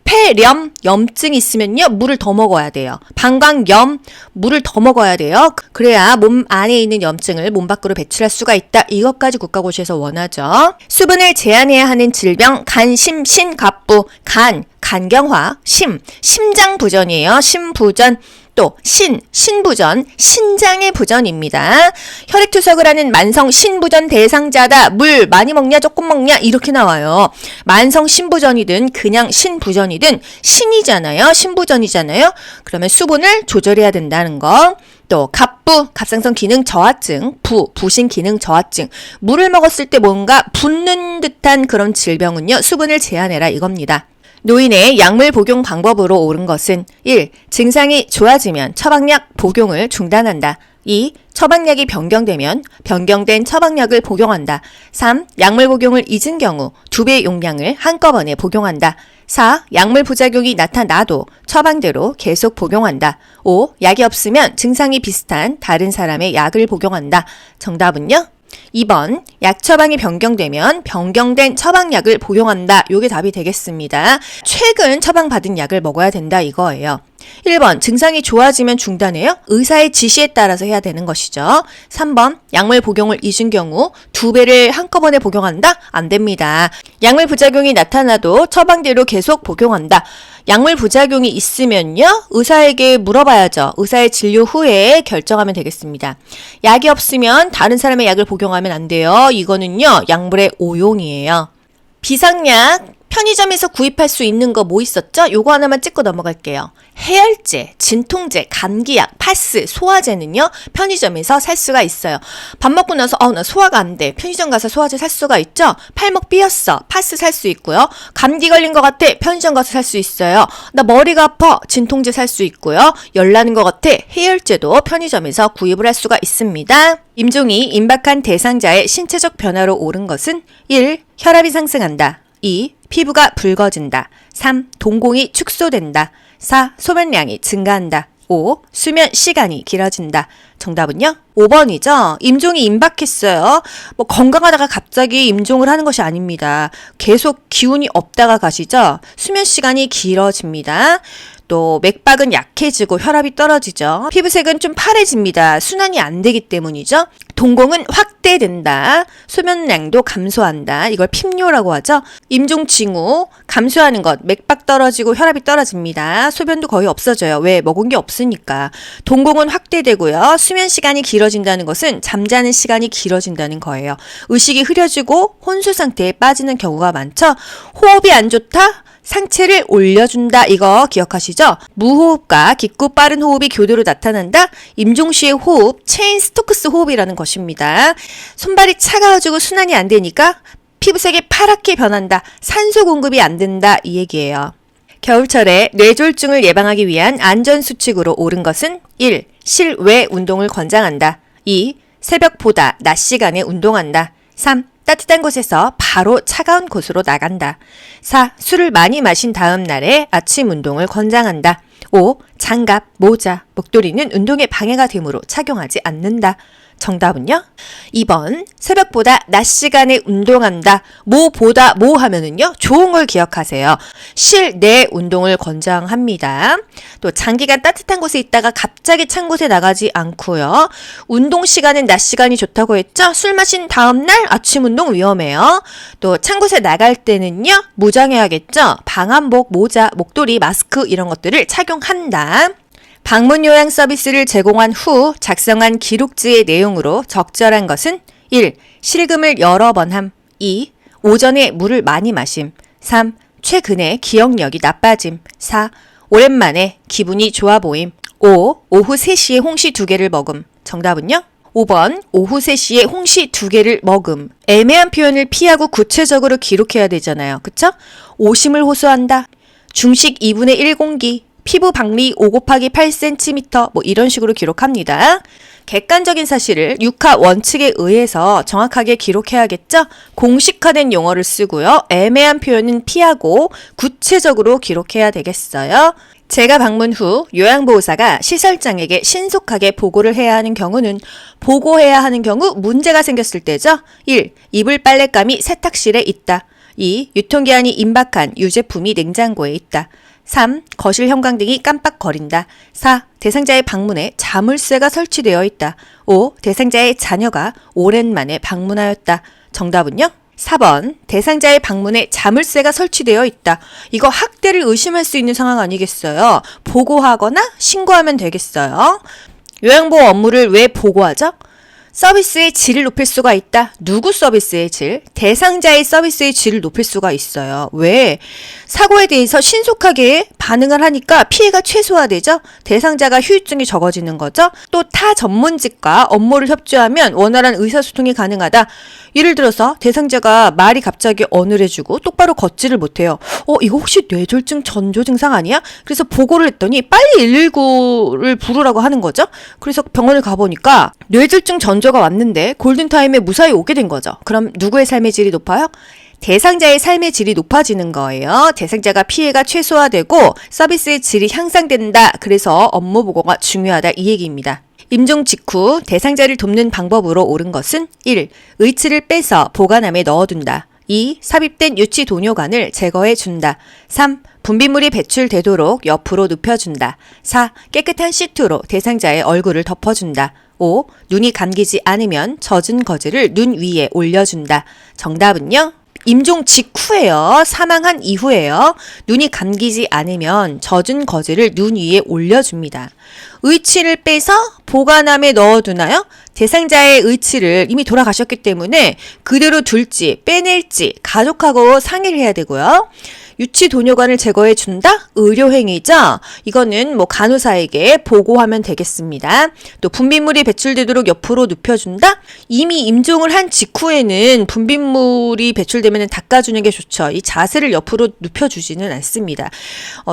폐렴, 염증이 있으면요, 물을 더 먹어야 돼요. 방광염, 물을 더 먹어야 돼요. 그래야 몸 안에 있는 염증을 몸 밖으로 배출할 수가 있다. 이것까지 국가고시에서 원하죠. 수분을 제한해야 하는 질병, 간심신갑부. 간경화, 심장부전이에요. 심부전. 또 신부전, 신장의 부전입니다. 혈액투석을 하는 만성 신부전 대상자다. 물 많이 먹냐 조금 먹냐 이렇게 나와요. 만성 신부전이든 그냥 신부전이든 신이잖아요. 신부전이잖아요. 그러면 수분을 조절해야 된다는 거. 또 갑상선 기능 저하증, 부신 기능 저하증. 물을 먹었을 때 뭔가 붓는 듯한 그런 질병은요, 수분을 제한해라 이겁니다. 노인의 약물 복용 방법으로 옳은 것은 1. 증상이 좋아지면 처방약 복용을 중단한다. 2. 처방약이 변경되면 변경된 처방약을 복용한다. 3. 약물 복용을 잊은 경우 2배 용량을 한꺼번에 복용한다. 4. 약물 부작용이 나타나도 처방대로 계속 복용한다. 5. 약이 없으면 증상이 비슷한 다른 사람의 약을 복용한다. 정답은요? 2번 약 처방이 변경되면 변경된 처방약을 복용한다. 요게 답이 되겠습니다. 최근 처방받은 약을 먹어야 된다 이거예요. 1번 증상이 좋아지면 중단해요. 의사의 지시에 따라서 해야 되는 것이죠. 3번 약물 복용을 잊은 경우 2배를 한꺼번에 복용한다? 안 됩니다. 약물 부작용이 나타나도 처방대로 계속 복용한다. 약물 부작용이 있으면요, 의사에게 물어봐야죠. 의사의 진료 후에 결정하면 되겠습니다. 약이 없으면 다른 사람의 약을 복용하면 안 돼요. 이거는요, 약물의 오용이에요. 비상약 편의점에서 구입할 수 있는 거 뭐 있었죠? 요거 하나만 찍고 넘어갈게요. 해열제, 진통제, 감기약, 파스, 소화제는요, 편의점에서 살 수가 있어요. 밥 먹고 나서 나 소화가 안 돼. 편의점 가서 소화제 살 수가 있죠? 팔목 삐었어. 파스 살 수 있고요. 감기 걸린 것 같아. 편의점 가서 살 수 있어요. 나 머리가 아파. 진통제 살 수 있고요. 열 나는 것 같아. 해열제도 편의점에서 구입을 할 수가 있습니다. 임종이 임박한 대상자의 신체적 변화로 옳은 것은 1. 혈압이 상승한다. 2. 피부가 붉어진다. 3. 동공이 축소된다. 4. 소변량이 증가한다. 5. 수면 시간이 길어진다. 정답은요? 5번이죠. 임종이 임박했어요. 뭐 건강하다가 갑자기 임종을 하는 것이 아닙니다. 계속 기운이 없다가 가시죠. 수면 시간이 길어집니다. 또 맥박은 약해지고 혈압이 떨어지죠. 피부색은 좀 파래집니다. 순환이 안 되기 때문이죠. 동공은 확대된다. 소변량도 감소한다. 이걸 핍뇨라고 하죠. 임종 징후 감소하는 것, 맥박 떨어지고 혈압이 떨어집니다. 소변도 거의 없어져요. 왜? 먹은 게 없으니까. 동공은 확대되고요. 수면 시간이 길어진다는 것은 잠자는 시간이 길어진다는 거예요. 의식이 흐려지고 혼수 상태에 빠지는 경우가 많죠. 호흡이 안 좋다? 상체를 올려준다. 이거 기억하시죠? 무호흡과 깊고 빠른 호흡이 교대로 나타난다. 임종 시의 호흡, 체인 스토크스 호흡이라는 것입니다. 손발이 차가워지고 순환이 안 되니까 피부색이 파랗게 변한다. 산소 공급이 안 된다. 이 얘기예요. 겨울철에 뇌졸중을 예방하기 위한 안전수칙으로 옳은 것은 1. 실외 운동을 권장한다. 2. 새벽보다 낮 시간에 운동한다. 3. 따뜻한 곳에서 바로 차가운 곳으로 나간다. 4. 술을 많이 마신 다음 날에 아침 운동을 권장한다. 5. 장갑, 모자, 목도리는 운동에 방해가 되므로 착용하지 않는다. 정답은요? 2번 새벽보다 낮 시간에 운동한다. 뭐보다 뭐 하면은요? 좋은 걸 기억하세요. 실내 운동을 권장합니다. 또 장기간 따뜻한 곳에 있다가 갑자기 찬 곳에 나가지 않고요. 운동 시간은 낮 시간이 좋다고 했죠? 술 마신 다음날 아침 운동 위험해요. 또 찬 곳에 나갈 때는요? 무장해야겠죠? 방한복, 모자, 목도리, 마스크 이런 것들을 착용한다. 방문 요양 서비스를 제공한 후 작성한 기록지의 내용으로 적절한 것은 1. 실금을 여러 번 함. 2. 오전에 물을 많이 마심. 3. 최근에 기억력이 나빠짐. 4. 오랜만에 기분이 좋아 보임. 5. 오후 3시에 홍시 2개를 먹음. 정답은요? 5번 오후 3시에 홍시 2개를 먹음. 애매한 표현을 피하고 구체적으로 기록해야 되잖아요. 그쵸? 오심을 호소한다. 중식 2분의 1 공기. 피부 박리 5 곱하기 8cm 뭐 이런 식으로 기록합니다. 객관적인 사실을 육하 원칙에 의해서 정확하게 기록해야겠죠? 공식화된 용어를 쓰고요. 애매한 표현은 피하고 구체적으로 기록해야 되겠어요. 제가 방문 후 요양보호사가 시설장에게 신속하게 보고를 해야 하는 경우는 보고해야 하는 경우 문제가 생겼을 때죠. 1. 이불 빨랫감이 세탁실에 있다. 2. 유통기한이 임박한 유제품이 냉장고에 있다. 3. 거실 형광등이 깜빡거린다. 4. 대상자의 방문에 자물쇠가 설치되어 있다. 5. 대상자의 자녀가 오랜만에 방문하였다. 정답은요? 4번 대상자의 방문에 자물쇠가 설치되어 있다. 이거 학대를 의심할 수 있는 상황 아니겠어요? 보고하거나 신고하면 되겠어요. 요양보호 업무를 왜 보고하죠? 서비스의 질을 높일 수가 있다. 누구 서비스의 질? 대상자의 서비스의 질을 높일 수가 있어요. 왜? 사고에 대해서 신속하게 반응을 하니까 피해가 최소화되죠? 대상자가 후유증이 적어지는 거죠? 또 타 전문직과 업무를 협조하면 원활한 의사소통이 가능하다. 예를 들어서 대상자가 말이 갑자기 어눌해지고 똑바로 걷지를 못해요. 이거 혹시 뇌졸중 전조 증상 아니야? 그래서 보고를 했더니 빨리 119를 부르라고 하는 거죠. 그래서 병원을 가보니까 뇌졸중 전조가 왔는데 골든타임에 무사히 오게 된 거죠. 그럼 누구의 삶의 질이 높아요? 대상자의 삶의 질이 높아지는 거예요. 대상자가 피해가 최소화되고 서비스의 질이 향상된다. 그래서 업무 보고가 중요하다 이 얘기입니다. 임종 직후 대상자를 돕는 방법으로 옳은 것은 1. 의치를 빼서 보관함에 넣어둔다. 2. 삽입된 유치 도뇨관을 제거해 준다. 3. 분비물이 배출되도록 옆으로 눕혀준다. 4. 깨끗한 시트로 대상자의 얼굴을 덮어준다. 5. 눈이 감기지 않으면 젖은 거즈를 눈 위에 올려준다. 정답은요? 임종 직후예요. 사망한 이후예요. 눈이 감기지 않으면 젖은 거즈를 눈 위에 올려줍니다. 의치를 빼서 보관함에 넣어두나요? 대상자의 의치를 이미 돌아가셨기 때문에 그대로 둘지 빼낼지 가족하고 상의를 해야 되고요. 유치 도뇨관을 제거해 준다? 의료행위죠? 이거는 뭐 간호사에게 보고하면 되겠습니다. 또 분비물이 배출되도록 옆으로 눕혀준다? 이미 임종을 한 직후에는 분비물이 배출되면 닦아주는 게 좋죠. 이 자세를 옆으로 눕혀주지는 않습니다.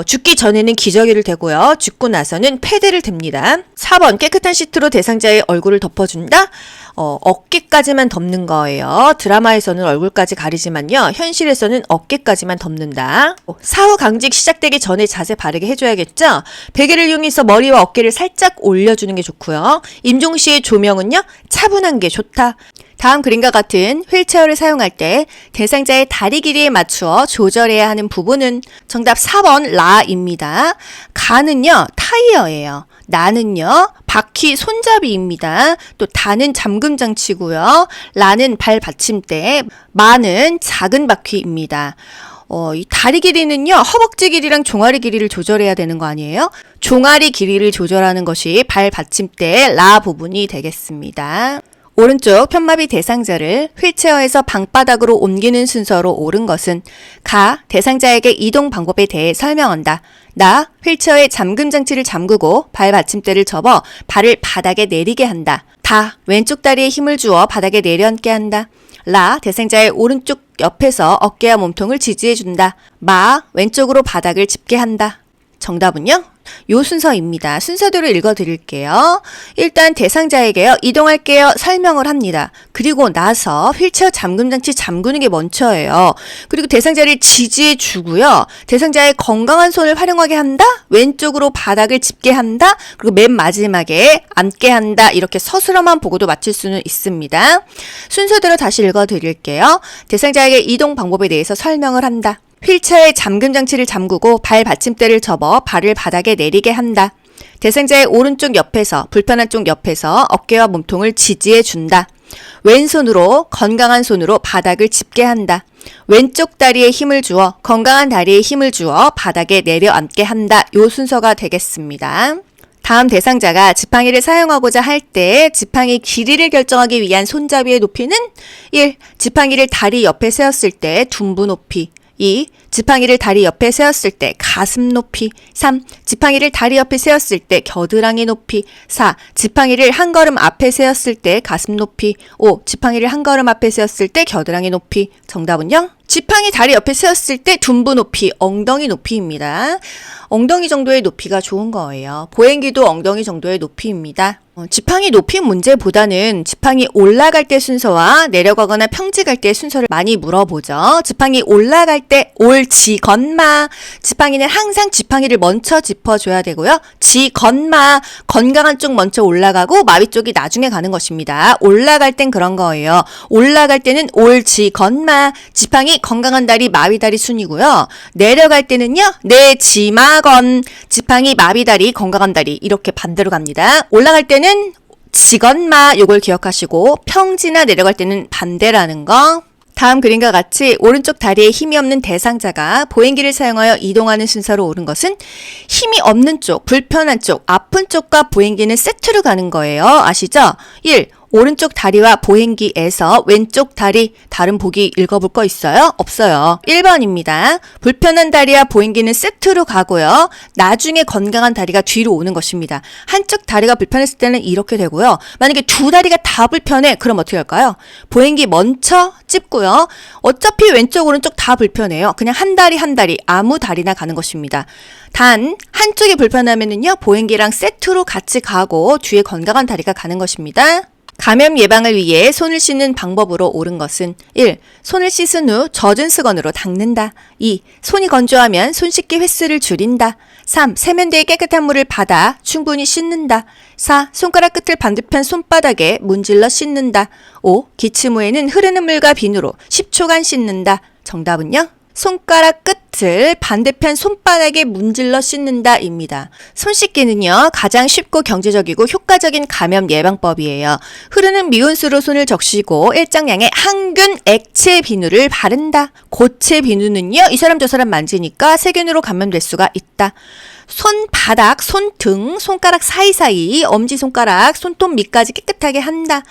죽기 전에는 기저귀를 대고요. 죽고 나서는 패드를 댑니다. 4번 깨끗한 시트로 대상자의 얼굴을 덮어준다? 어깨까지만 덮는 거예요. 드라마에서는 얼굴까지 가리지만요. 현실에서는 어깨까지만 덮는다. 사후 강직 시작되기 전에 자세 바르게 해줘야겠죠? 베개를 이용해서 머리와 어깨를 살짝 올려주는 게 좋고요. 임종 시의 조명은요. 차분한 게 좋다. 다음 그림과 같은 휠체어를 사용할 때 대상자의 다리 길이에 맞추어 조절해야 하는 부분은 정답 4번 라입니다. 가는요. 타이어예요. 나는요. 바퀴 손잡이입니다. 또 다는 잠금 장치고요. 라는 발 받침대, 마는 작은 바퀴입니다. 이 다리 길이는요. 허벅지 길이랑 종아리 길이를 조절해야 되는 거 아니에요? 종아리 길이를 조절하는 것이 발 받침대 라 부분이 되겠습니다. 오른쪽 편마비 대상자를 휠체어에서 방바닥으로 옮기는 순서로 옳은 것은 가, 대상자에게 이동 방법에 대해 설명한다. 나, 휠체어의 잠금 장치를 잠그고 발 받침대를 접어 발을 바닥에 내리게 한다. 다, 왼쪽 다리에 힘을 주어 바닥에 내려앉게 한다. 라, 대상자의 오른쪽 옆에서 어깨와 몸통을 지지해준다. 마, 왼쪽으로 바닥을 짚게 한다. 정답은요? 요 순서입니다. 순서대로 읽어드릴게요. 일단 대상자에게요. 이동할게요. 설명을 합니다. 그리고 나서 휠체어 잠금장치 잠그는 게 먼저예요. 그리고 대상자를 지지해 주고요. 대상자의 건강한 손을 활용하게 한다. 왼쪽으로 바닥을 짚게 한다. 그리고 맨 마지막에 앉게 한다. 이렇게 서술어만 보고도 맞출 수는 있습니다. 순서대로 다시 읽어드릴게요. 대상자에게 이동 방법에 대해서 설명을 한다. 휠체어의 잠금 장치를 잠그고 발 받침대를 접어 발을 바닥에 내리게 한다. 대상자의 오른쪽 옆에서 불편한 쪽 옆에서 어깨와 몸통을 지지해 준다. 왼손으로 건강한 손으로 바닥을 짚게 한다. 왼쪽 다리에 힘을 주어 건강한 다리에 힘을 주어 바닥에 내려앉게 한다. 요 순서가 되겠습니다. 다음 대상자가 지팡이를 사용하고자 할 때 지팡이 길이를 결정하기 위한 손잡이의 높이는 1. 지팡이를 다리 옆에 세웠을 때 둔부 높이 2. 지팡이를 다리 옆에 세웠을 때 가슴 높이 3. 지팡이를 다리 옆에 세웠을 때 겨드랑이 높이 4. 지팡이를 한 걸음 앞에 세웠을 때 가슴 높이 5. 지팡이를 한 걸음 앞에 세웠을 때 겨드랑이 높이 정답은요? 지팡이 다리 옆에 세웠을 때 둔부 높이, 엉덩이 높이입니다. 엉덩이 정도의 높이가 좋은 거예요. 보행기도 엉덩이 정도의 높이입니다. 지팡이 높이 문제보다는 지팡이 올라갈 때 순서와 내려가거나 평지갈 때 순서를 많이 물어보죠. 지팡이 올라갈 때 올지건마. 지팡이는 항상 지팡이를 먼저 짚어줘야 되고요. 지건마. 건강한 쪽 먼저 올라가고 마비 쪽이 나중에 가는 것입니다. 올라갈 땐 그런 거예요. 올라갈 때는 올지건마. 지팡이 건강한 다리 마비 다리 순이고요. 내려갈 때는요. 내지마건. 지팡이 마비 다리 건강한 다리 이렇게 반대로 갑니다. 올라갈 때는 지건마 요걸 기억하시고 평지나 내려갈 때는 반대라는 거. 다음 그림과 같이 오른쪽 다리에 힘이 없는 대상자가 보행기를 사용하여 이동하는 순서로 옳은 것은 힘이 없는 쪽, 불편한 쪽, 아픈 쪽과 보행기는 세트로 가는 거예요. 아시죠? 1. 오른쪽 다리와 보행기에서 왼쪽 다리 다른 보기 읽어볼 거 있어요? 없어요. 1번입니다. 불편한 다리와 보행기는 세트로 가고요. 나중에 건강한 다리가 뒤로 오는 것입니다. 한쪽 다리가 불편했을 때는 이렇게 되고요. 만약에 두 다리가 다 불편해 그럼 어떻게 할까요? 보행기 먼저 찝고요. 어차피 왼쪽 오른쪽 다 불편해요. 그냥 한 다리 아무 다리나 가는 것입니다. 단 한쪽이 불편하면은요 보행기랑 세트로 같이 가고 뒤에 건강한 다리가 가는 것입니다. 감염 예방을 위해 손을 씻는 방법으로 옳은 것은 1. 손을 씻은 후 젖은 수건으로 닦는다. 2. 손이 건조하면 손 씻기 횟수를 줄인다. 3. 세면대에 깨끗한 물을 받아 충분히 씻는다. 4. 손가락 끝을 반대편 손바닥에 문질러 씻는다. 5. 기침 후에는 흐르는 물과 비누로 10초간 씻는다. 정답은요? 손가락 끝을 반대편 손바닥에 문질러 씻는다 입니다. 손 씻기는요 가장 쉽고 경제적이고 효과적인 감염 예방법이에요. 흐르는 미온수로 손을 적시고 일정량의 항균 액체 비누를 바른다. 고체 비누는요 이 사람 저 사람 만지니까 세균으로 감염될 수가 있다. 손바닥, 손등, 손가락 사이사이, 엄지손가락, 손톱 밑까지 깨끗하게 한다.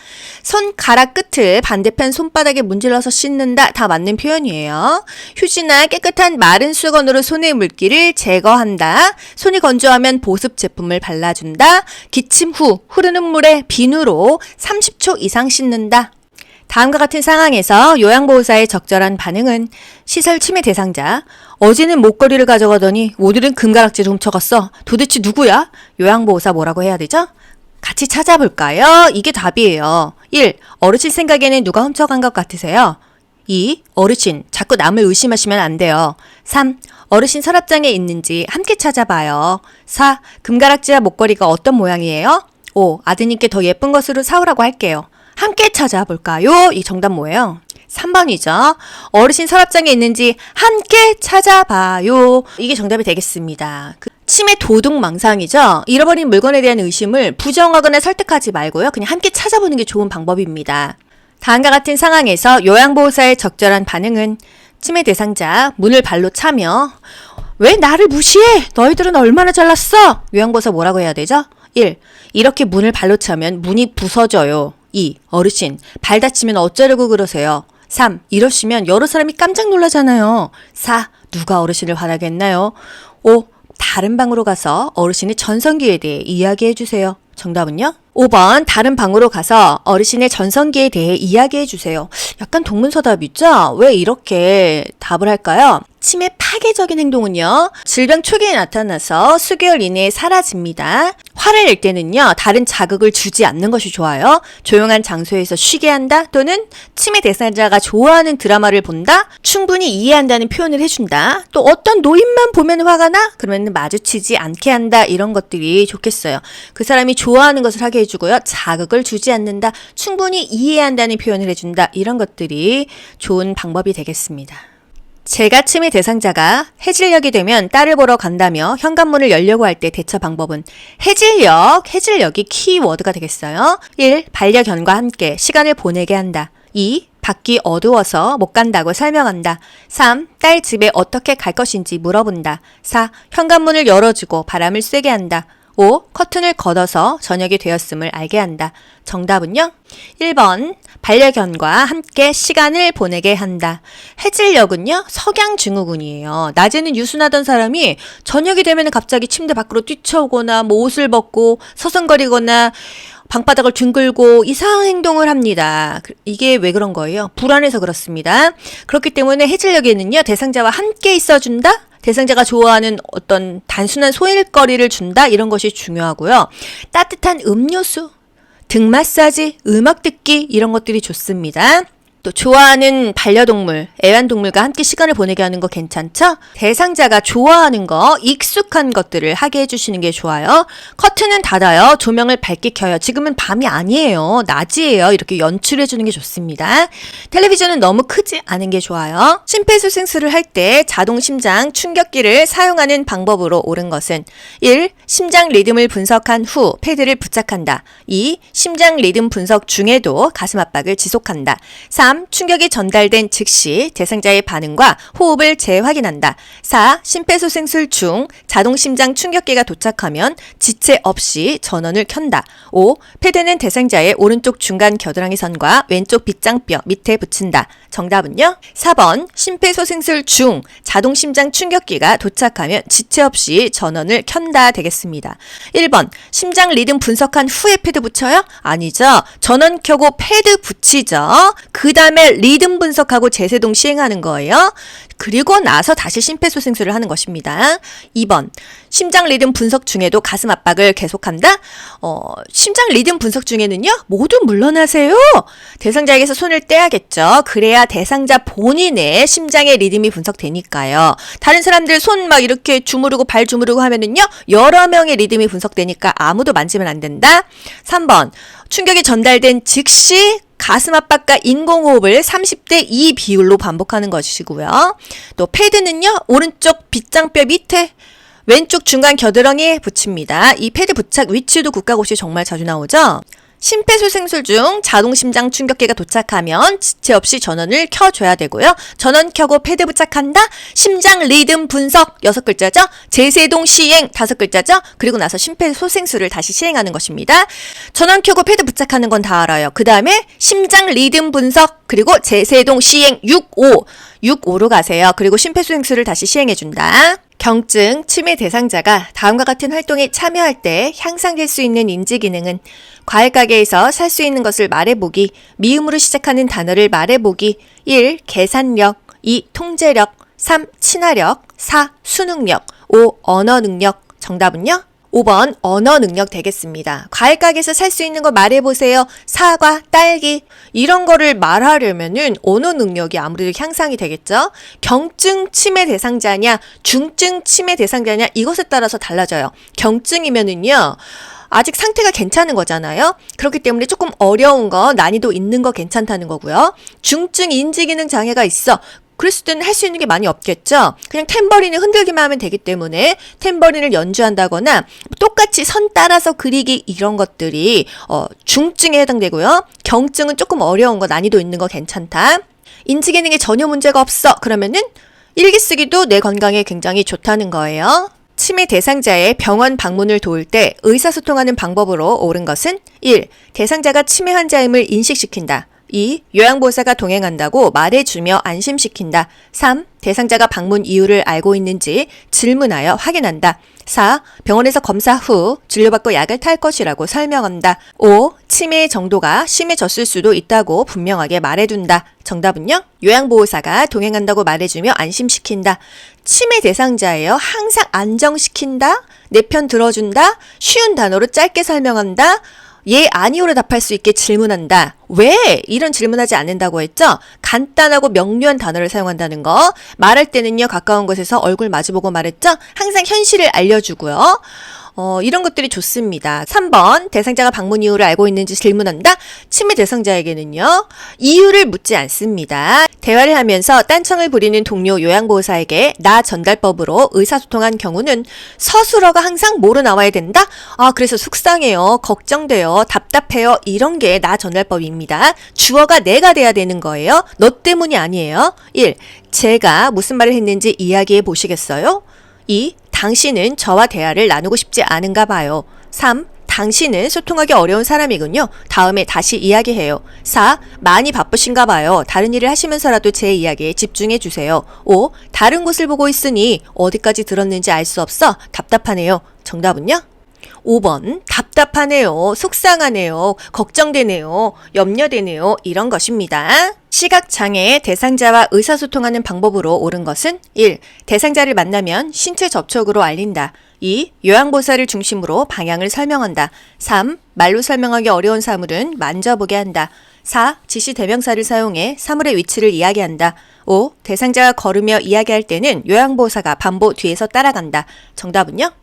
손가락 끝을 반대편 손바닥에 문질러서 씻는다. 다 맞는 표현이에요. 휴지나 깨끗한 마른 수건으로 손의 물기를 제거한다. 손이 건조하면 보습 제품을 발라준다. 기침 후 흐르는 물에 비누로 30초 이상 씻는다. 다음과 같은 상황에서 요양보호사의 적절한 반응은 시설 침해 대상자. 어제는 목걸이를 가져가더니 오늘은 금가락지를 훔쳐갔어. 도대체 누구야? 요양보호사 뭐라고 해야 되죠? 같이 찾아볼까요? 이게 답이에요. 1. 어르신 생각에는 누가 훔쳐간 것 같으세요? 2. 어르신, 자꾸 남을 의심하시면 안 돼요. 3. 어르신 서랍장에 있는지 함께 찾아봐요. 4. 금가락지와 목걸이가 어떤 모양이에요? 5. 아드님께 더 예쁜 것으로 사오라고 할게요. 함께 찾아볼까요? 이 정답 뭐예요? 3번이죠. 어르신 서랍장에 있는지 함께 찾아봐요. 이게 정답이 되겠습니다. 치매 도둑망상이죠. 잃어버린 물건에 대한 의심을 부정하거나 설득하지 말고요. 그냥 함께 찾아보는 게 좋은 방법입니다. 다음과 같은 상황에서 요양보호사의 적절한 반응은 치매 대상자 문을 발로 차며 왜 나를 무시해? 너희들은 얼마나 잘났어? 요양보호사 뭐라고 해야 되죠? 1. 이렇게 문을 발로 차면 문이 부서져요. 2. 어르신, 발 다치면 어쩌려고 그러세요? 3. 이러시면 여러 사람이 깜짝 놀라잖아요. 4. 누가 어르신을 화나겠나요? 5. 다른 방으로 가서 어르신의 전성기에 대해 이야기해 주세요. 정답은요? 5번 다른 방으로 가서 어르신의 전성기에 대해 이야기해 주세요. 약간 동문서답이죠? 왜 이렇게 답을 할까요? 치매 파괴적인 행동은요, 질병 초기에 나타나서 수개월 이내에 사라집니다. 화를 낼 때는요, 다른 자극을 주지 않는 것이 좋아요. 조용한 장소에서 쉬게 한다, 또는 치매 대상자가 좋아하는 드라마를 본다, 충분히 이해한다는 표현을 해준다, 또 어떤 노인만 보면 화가 나? 그러면 마주치지 않게 한다, 이런 것들이 좋겠어요. 그 사람이 좋아하는 것을 하게 해주고요, 자극을 주지 않는다, 충분히 이해한다는 표현을 해준다, 이런 것들이 좋은 방법이 되겠습니다. 제가 치매 대상자가 해질녘이 되면 딸을 보러 간다며 현관문을 열려고 할 때 대처 방법은 해질녘이 키워드가 되겠어요. 1. 반려견과 함께 시간을 보내게 한다. 2. 밖이 어두워서 못 간다고 설명한다. 3. 딸 집에 어떻게 갈 것인지 물어본다. 4. 현관문을 열어주고 바람을 쐬게 한다. 5. 커튼을 걷어서 저녁이 되었음을 알게 한다. 정답은요? 1번 반려견과 함께 시간을 보내게 한다. 해질녘은요, 석양증후군이에요. 낮에는 유순하던 사람이 저녁이 되면 갑자기 침대 밖으로 뛰쳐오거나 옷을 벗고 서성거리거나 방바닥을 뒹굴고 이상한 행동을 합니다. 이게 왜 그런 거예요? 불안해서 그렇습니다. 그렇기 때문에 해질녘에는요, 대상자와 함께 있어준다? 대상자가 좋아하는 어떤 단순한 소일거리를 준다? 이런 것이 중요하고요. 따뜻한 음료수, 등 마사지, 음악 듣기 이런 것들이 좋습니다. 또 좋아하는 반려동물, 애완동물과 함께 시간을 보내게 하는 거 괜찮죠? 대상자가 좋아하는 거, 익숙한 것들을 하게 해주시는 게 좋아요. 커튼은 닫아요. 조명을 밝게 켜요. 지금은 밤이 아니에요. 낮이에요. 이렇게 연출해주는 게 좋습니다. 텔레비전은 너무 크지 않은 게 좋아요. 심폐소생술을 할 때 자동 심장 충격기를 사용하는 방법으로 옳은 것은 1. 심장 리듬을 분석한 후 패드를 부착한다. 2. 심장 리듬 분석 중에도 가슴 압박을 지속한다. 3. 충격이 전달된 즉시 대상자의 반응과 호흡을 재확인한다. 4. 심폐소생술 중 자동심장 충격기가 도착하면 지체 없이 전원을 켠다. 5. 패드는 대상자의 오른쪽 중간 겨드랑이 선과 왼쪽 빗장뼈 밑에 붙인다. 정답은요? 4번 심폐소생술 중 자동심장 충격기가 도착하면 지체 없이 전원을 켠다 되겠습니다. 1번 심장 리듬 분석한 후에 패드 붙여요? 아니죠. 전원 켜고 패드 붙이죠. 그 다음에 리듬 분석하고 제세동 시행하는 거예요. 그리고 나서 다시 심폐소생술을 하는 것입니다. 2번 심장 리듬 분석 중에도 가슴 압박을 계속한다? 심장 리듬 분석 중에는요, 모두 물러나세요. 대상자에게서 손을 떼야겠죠. 그래야 대상자 본인의 심장의 리듬이 분석되니까요. 다른 사람들 손 막 이렇게 주무르고 발 주무르고 하면은요, 여러 명의 리듬이 분석되니까 아무도 만지면 안 된다. 3번 충격이 전달된 즉시 가슴 압박과 인공호흡을 30대 2 비율로 반복하는 것이고요. 또 패드는요, 오른쪽 빗장뼈 밑에 왼쪽 중간 겨드랑이에 붙입니다. 이 패드 부착 위치도 국가고시에 정말 자주 나오죠. 심폐소생술 중 자동심장 충격기가 도착하면 지체 없이 전원을 켜줘야 되고요. 전원 켜고 패드 부착한다. 심장 리듬 분석 6글자죠. 제세동 시행 5글자죠. 그리고 나서 심폐소생술을 다시 시행하는 것입니다. 전원 켜고 패드 부착하는 건 다 알아요. 그 다음에 심장 리듬 분석 그리고 제세동 시행 6.5로 가세요. 그리고 심폐소생술을 다시 시행해준다. 경증, 치매 대상자가 다음과 같은 활동에 참여할 때 향상될 수 있는 인지 기능은 과일 가게에서 살 수 있는 것을 말해보기, 미음으로 시작하는 단어를 말해보기, 1. 계산력, 2. 통제력, 3. 친화력, 4. 수능력, 5. 언어 능력. 정답은요? 5번 언어 능력 되겠습니다. 과일 가게에서 살 수 있는 거 말해보세요. 사과, 딸기 이런 거를 말하려면은 언어 능력이 아무래도 향상이 되겠죠. 경증 치매 대상자냐 중증 치매 대상자냐 이것에 따라서 달라져요. 경증이면은요, 아직 상태가 괜찮은 거잖아요. 그렇기 때문에 조금 어려운 거, 난이도 있는 거 괜찮다는 거고요. 중증 인지기능 장애가 있어. 그랬을 때는 할 수 있는 게 많이 없겠죠. 그냥 탬버린을 흔들기만 하면 되기 때문에 탬버린을 연주한다거나 똑같이 선 따라서 그리기 이런 것들이 중증에 해당되고요. 경증은 조금 어려운 거, 난이도 있는 거 괜찮다. 인지기능에 전혀 문제가 없어. 그러면은 일기 쓰기도 내 건강에 굉장히 좋다는 거예요. 치매 대상자의 병원 방문을 도울 때 의사소통하는 방법으로 옳은 것은 1. 대상자가 치매 환자임을 인식시킨다. 2. 요양보호사가 동행한다고 말해주며 안심시킨다. 3. 대상자가 방문 이유를 알고 있는지 질문하여 확인한다. 4. 병원에서 검사 후 진료받고 약을 탈 것이라고 설명한다. 5. 치매의 정도가 심해졌을 수도 있다고 분명하게 말해둔다. 정답은요? 요양보호사가 동행한다고 말해주며 안심시킨다. 치매 대상자예요. 항상 안정시킨다. 내 편 들어준다. 쉬운 단어로 짧게 설명한다. 예, 아니오로 답할 수 있게 질문한다. 왜 이런 질문하지 않는다고 했죠? 간단하고 명료한 단어를 사용한다는 거. 말할 때는요, 가까운 곳에서 얼굴 마주보고 말했죠? 항상 현실을 알려주고요. 이런 것들이 좋습니다. 3번, 대상자가 방문 이유를 알고 있는지 질문한다. 치매 대상자에게는요, 이유를 묻지 않습니다. 대화를 하면서 딴청을 부리는 동료 요양보호사에게 나 전달법으로 의사소통한 경우는 서술어가 항상 뭐로 나와야 된다? 그래서 속상해요, 걱정돼요, 답답해요, 이런 게 나 전달법입니다. 주어가 내가 돼야 되는 거예요. 너 때문이 아니에요. 1. 제가 무슨 말을 했는지 이야기해 보시겠어요? 2. 당신은 저와 대화를 나누고 싶지 않은가 봐요. 3. 당신은 소통하기 어려운 사람이군요. 다음에 다시 이야기해요. 4. 많이 바쁘신가 봐요. 다른 일을 하시면서라도 제 이야기에 집중해 주세요. 5. 다른 곳을 보고 있으니 어디까지 들었는지 알 수 없어 답답하네요. 정답은요? 5번, 답답하네요, 속상하네요, 걱정되네요, 염려되네요, 이런 것입니다. 시각장애 대상자와 의사소통하는 방법으로 옳은 것은 1. 대상자를 만나면 신체 접촉으로 알린다. 2. 요양보호사를 중심으로 방향을 설명한다. 3. 말로 설명하기 어려운 사물은 만져보게 한다. 4. 지시 대명사를 사용해 사물의 위치를 이야기한다. 5. 대상자가 걸으며 이야기할 때는 요양보호사가 반보 뒤에서 따라간다. 정답은요?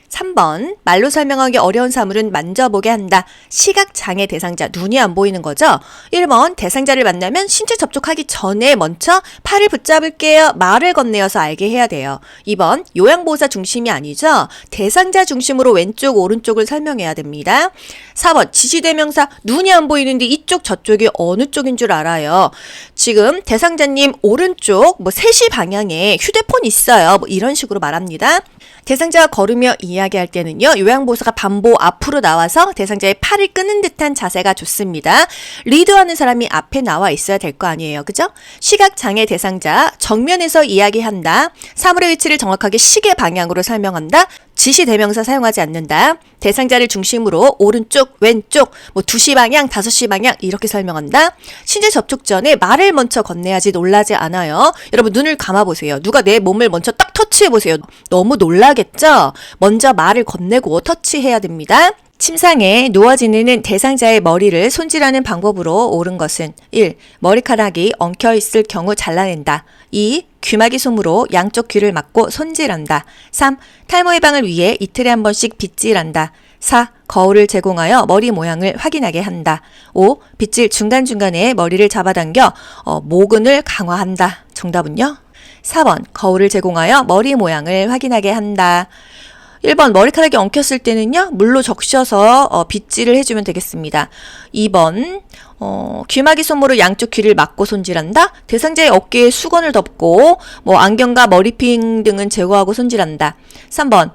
3번, 말로 설명하기 어려운 사물은 만져보게 한다. 시각장애 대상자, 눈이 안 보이는 거죠? 1번, 대상자를 만나면 신체 접촉하기 전에 먼저 팔을 붙잡을게요, 말을 건네어서 알게 해야 돼요. 2번, 요양보호사 중심이 아니죠? 대상자 중심으로 왼쪽, 오른쪽을 설명해야 됩니다. 4번, 지시대명사, 눈이 안 보이는데 이쪽, 저쪽이 어느 쪽인 줄 알아요. 지금 대상자님 오른쪽, 3시 방향에 휴대폰 있어요. 이런 식으로 말합니다. 대상자가 걸으며 이야기할 때는요, 요양보호사가 반보 앞으로 나와서 대상자의 팔을 끄는 듯한 자세가 좋습니다. 리드하는 사람이 앞에 나와 있어야 될 거 아니에요. 그죠? 시각장애 대상자, 정면에서 이야기한다. 사물의 위치를 정확하게 시계 방향으로 설명한다. 지시 대명사 사용하지 않는다. 대상자를 중심으로 오른쪽, 왼쪽, 2시 방향, 5시 방향 이렇게 설명한다. 신체 접촉 전에 말을 먼저 건네야지 놀라지 않아요. 여러분 눈을 감아보세요. 누가 내 몸을 먼저 딱 터치해보세요. 너무 놀라겠죠? 먼저 말을 건네고 터치해야 됩니다. 침상에 누워 지내는 대상자의 머리를 손질하는 방법으로 옳은 것은 1. 머리카락이 엉켜있을 경우 잘라낸다. 2. 귀마개 솜으로 양쪽 귀를 막고 손질한다. 3. 탈모 예방을 위해 이틀에 한 번씩 빗질한다. 4. 거울을 제공하여 머리 모양을 확인하게 한다. 5. 빗질 중간중간에 머리를 잡아당겨 모근을 강화한다. 정답은요? 4번, 거울을 제공하여 머리 모양을 확인하게 한다. 1번, 머리카락이 엉켰을 때는요, 물로 적셔서 빗질을 해주면 되겠습니다. 2번, 귀마개 솜으로 양쪽 귀를 막고 손질한다. 대상자의 어깨에 수건을 덮고 안경과 머리핀 등은 제거하고 손질한다. 3번,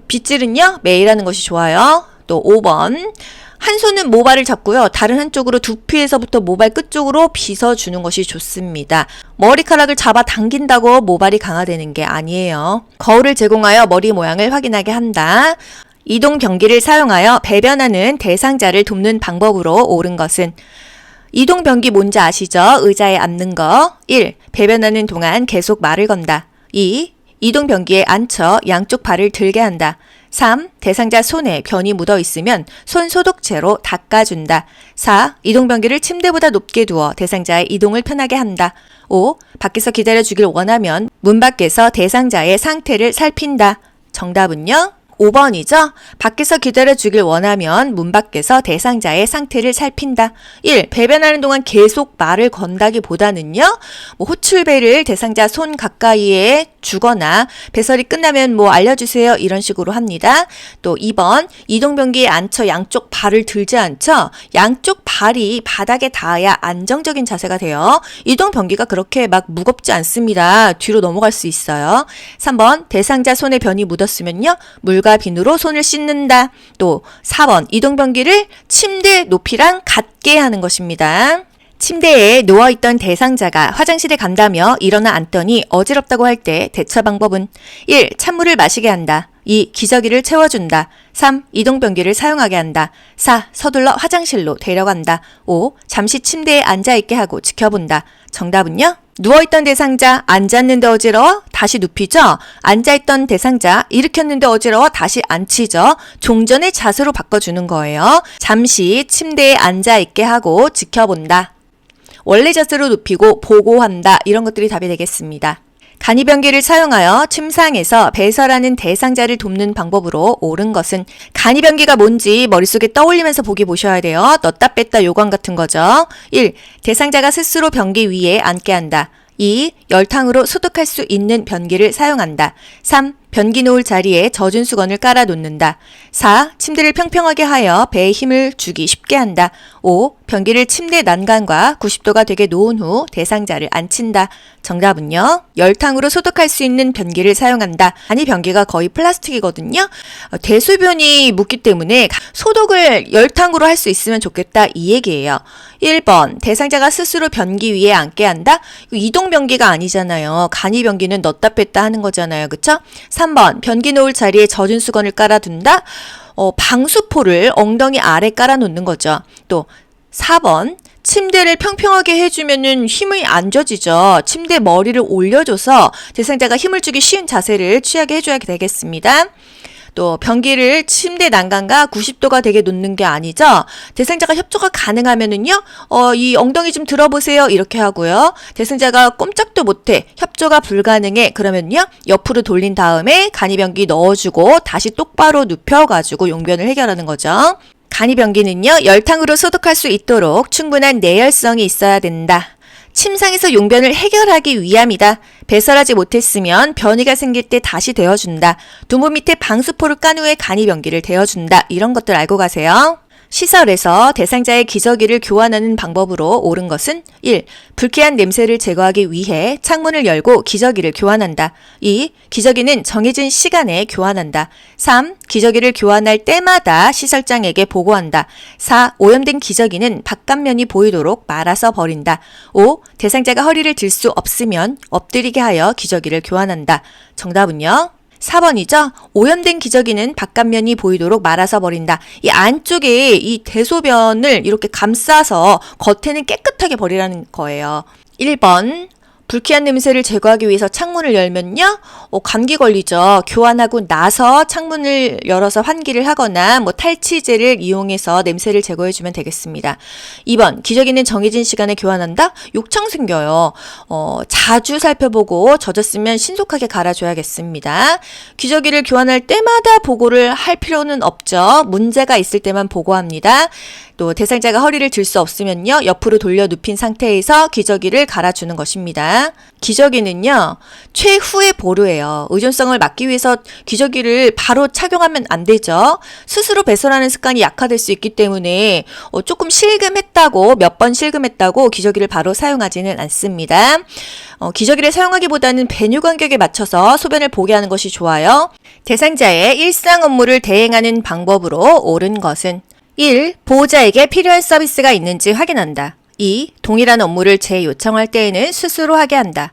빗질은요, 매일 하는 것이 좋아요. 또 5번, 한 손은 모발을 잡고요, 다른 한쪽으로 두피에서부터 모발 끝쪽으로 빗어주는 것이 좋습니다. 머리카락을 잡아 당긴다고 모발이 강화되는 게 아니에요. 거울을 제공하여 머리 모양을 확인하게 한다. 이동 변기를 사용하여 배변하는 대상자를 돕는 방법으로 옳은 것은 이동 변기 뭔지 아시죠? 의자에 앉는 거. 1. 배변하는 동안 계속 말을 건다. 2. 이동 변기에 앉혀 양쪽 발을 들게 한다. 3. 대상자 손에 변이 묻어 있으면 손 소독제로 닦아준다. 4. 이동 변기를 침대보다 높게 두어 대상자의 이동을 편하게 한다. 5. 밖에서 기다려주길 원하면 문 밖에서 대상자의 상태를 살핀다. 정답은요? 5번이죠? 밖에서 기다려주길 원하면 문 밖에서 대상자의 상태를 살핀다. 1. 배변하는 동안 계속 말을 건다기보다는요, 호출배를 대상자 손 가까이에 주거나 배설이 끝나면 알려주세요 이런 식으로 합니다. 또 2번, 이동변기에 앉혀 양쪽 발을 들지 않죠? 양쪽 발이 바닥에 닿아야 안정적인 자세가 돼요. 이동변기가 그렇게 무겁지 않습니다. 뒤로 넘어갈 수 있어요. 3번, 대상자 손에 변이 묻었으면요, 물건 물과 비누로 손을 씻는다. 또 4번 이동변기를 침대 높이랑 같게 하는 것입니다. 침대에 누워있던 대상자가 화장실에 간다며 일어나 앉더니 어지럽다고 할 때 대처 방법은 1. 찬물을 마시게 한다. 2. 기저귀를 채워준다. 3. 이동변기를 사용하게 한다. 4. 서둘러 화장실로 데려간다. 5. 잠시 침대에 앉아있게 하고 지켜본다. 정답은요? 누워있던 대상자 앉았는데 어지러워? 다시 눕히죠? 앉아있던 대상자 일으켰는데 어지러워? 다시 앉히죠? 종전의 자세로 바꿔주는 거예요. 잠시 침대에 앉아있게 하고 지켜본다. 원래 자세로 눕히고 보고한다. 이런 것들이 답이 되겠습니다. 간이변기를 사용하여 침상에서 배설하는 대상자를 돕는 방법으로 옳은 것은 간이변기가 뭔지 머릿속에 떠올리면서 보기 보셔야 돼요. 넣다 뺐다 요강 같은 거죠. 1. 대상자가 스스로 변기 위에 앉게 한다. 2. 열탕으로 소독할 수 있는 변기를 사용한다. 3. 변기 놓을 자리에 젖은 수건을 깔아 놓는다. 4. 침대를 평평하게 하여 배에 힘을 주기 쉽게 한다. 5. 변기를 침대 난간과 90도가 되게 놓은 후 대상자를 앉힌다. 정답은요. 열탕으로 소독할 수 있는 변기를 사용한다. 아니 변기가 거의 플라스틱이거든요. 대소변이 묻기 때문에 소독을 열탕으로 할 수 있으면 좋겠다 이 얘기예요. 1번 대상자가 스스로 변기 위에 앉게 한다. 이동 변기가 아니잖아요. 간이 변기는 넣다 뺐다 하는 거잖아요. 그쵸? 3번 변기 놓을 자리에 젖은 수건을 깔아둔다. 방수포를 엉덩이 아래 깔아놓는 거죠. 또 4번 침대를 평평하게 해주면은 힘이 안 져지죠. 침대 머리를 올려줘서 대상자가 힘을 주기 쉬운 자세를 취하게 해줘야 되겠습니다. 또 변기를 침대 난간과 90도가 되게 놓는 게 아니죠. 대상자가 협조가 가능하면은요. 이 엉덩이 좀 들어보세요. 이렇게 하고요. 대상자가 꼼짝도 못해 협조가 불가능해. 그러면요. 옆으로 돌린 다음에 간이변기 넣어주고 다시 똑바로 눕혀가지고 용변을 해결하는 거죠. 간이변기는요. 열탕으로 소독할 수 있도록 충분한 내열성이 있어야 된다. 침상에서 용변을 해결하기 위함이다. 배설하지 못했으면 변이가 생길 때 다시 데워준다. 두부 밑에 방수포를 깐 후에 간이변기를 데워준다. 이런 것들 알고 가세요. 시설에서 대상자의 기저귀를 교환하는 방법으로 옳은 것은 1. 불쾌한 냄새를 제거하기 위해 창문을 열고 기저귀를 교환한다. 2. 기저귀는 정해진 시간에 교환한다. 3. 기저귀를 교환할 때마다 시설장에게 보고한다. 4. 오염된 기저귀는 바깥면이 보이도록 말아서 버린다. 5. 대상자가 허리를 들 수 없으면 엎드리게 하여 기저귀를 교환한다. 정답은요? 4번이죠. 오염된 기저귀는 바깥면이 보이도록 말아서 버린다. 이 안쪽에 이 대소변을 이렇게 감싸서 겉에는 깨끗하게 버리라는 거예요. 1번 불쾌한 냄새를 제거하기 위해서 창문을 열면요. 감기 걸리죠. 교환하고 나서 창문을 열어서 환기를 하거나 탈취제를 이용해서 냄새를 제거해주면 되겠습니다. 2번 기저귀는 정해진 시간에 교환한다. 욕창 생겨요. 자주 살펴보고 젖었으면 신속하게 갈아줘야겠습니다. 기저귀를 교환할 때마다 보고를 할 필요는 없죠. 문제가 있을 때만 보고합니다. 또 대상자가 허리를 들 수 없으면요. 옆으로 돌려 눕힌 상태에서 기저귀를 갈아주는 것입니다. 기저귀는요. 최후의 보루예요. 의존성을 막기 위해서 기저귀를 바로 착용하면 안 되죠. 스스로 배설하는 습관이 약화될 수 있기 때문에 조금 실금했다고 몇 번 실금했다고 기저귀를 바로 사용하지는 않습니다. 기저귀를 사용하기보다는 배뇨 간격에 맞춰서 소변을 보게 하는 것이 좋아요. 대상자의 일상 업무를 대행하는 방법으로 옳은 것은 1. 보호자에게 필요한 서비스가 있는지 확인한다. 2. 동일한 업무를 재요청할 때에는 스스로 하게 한다.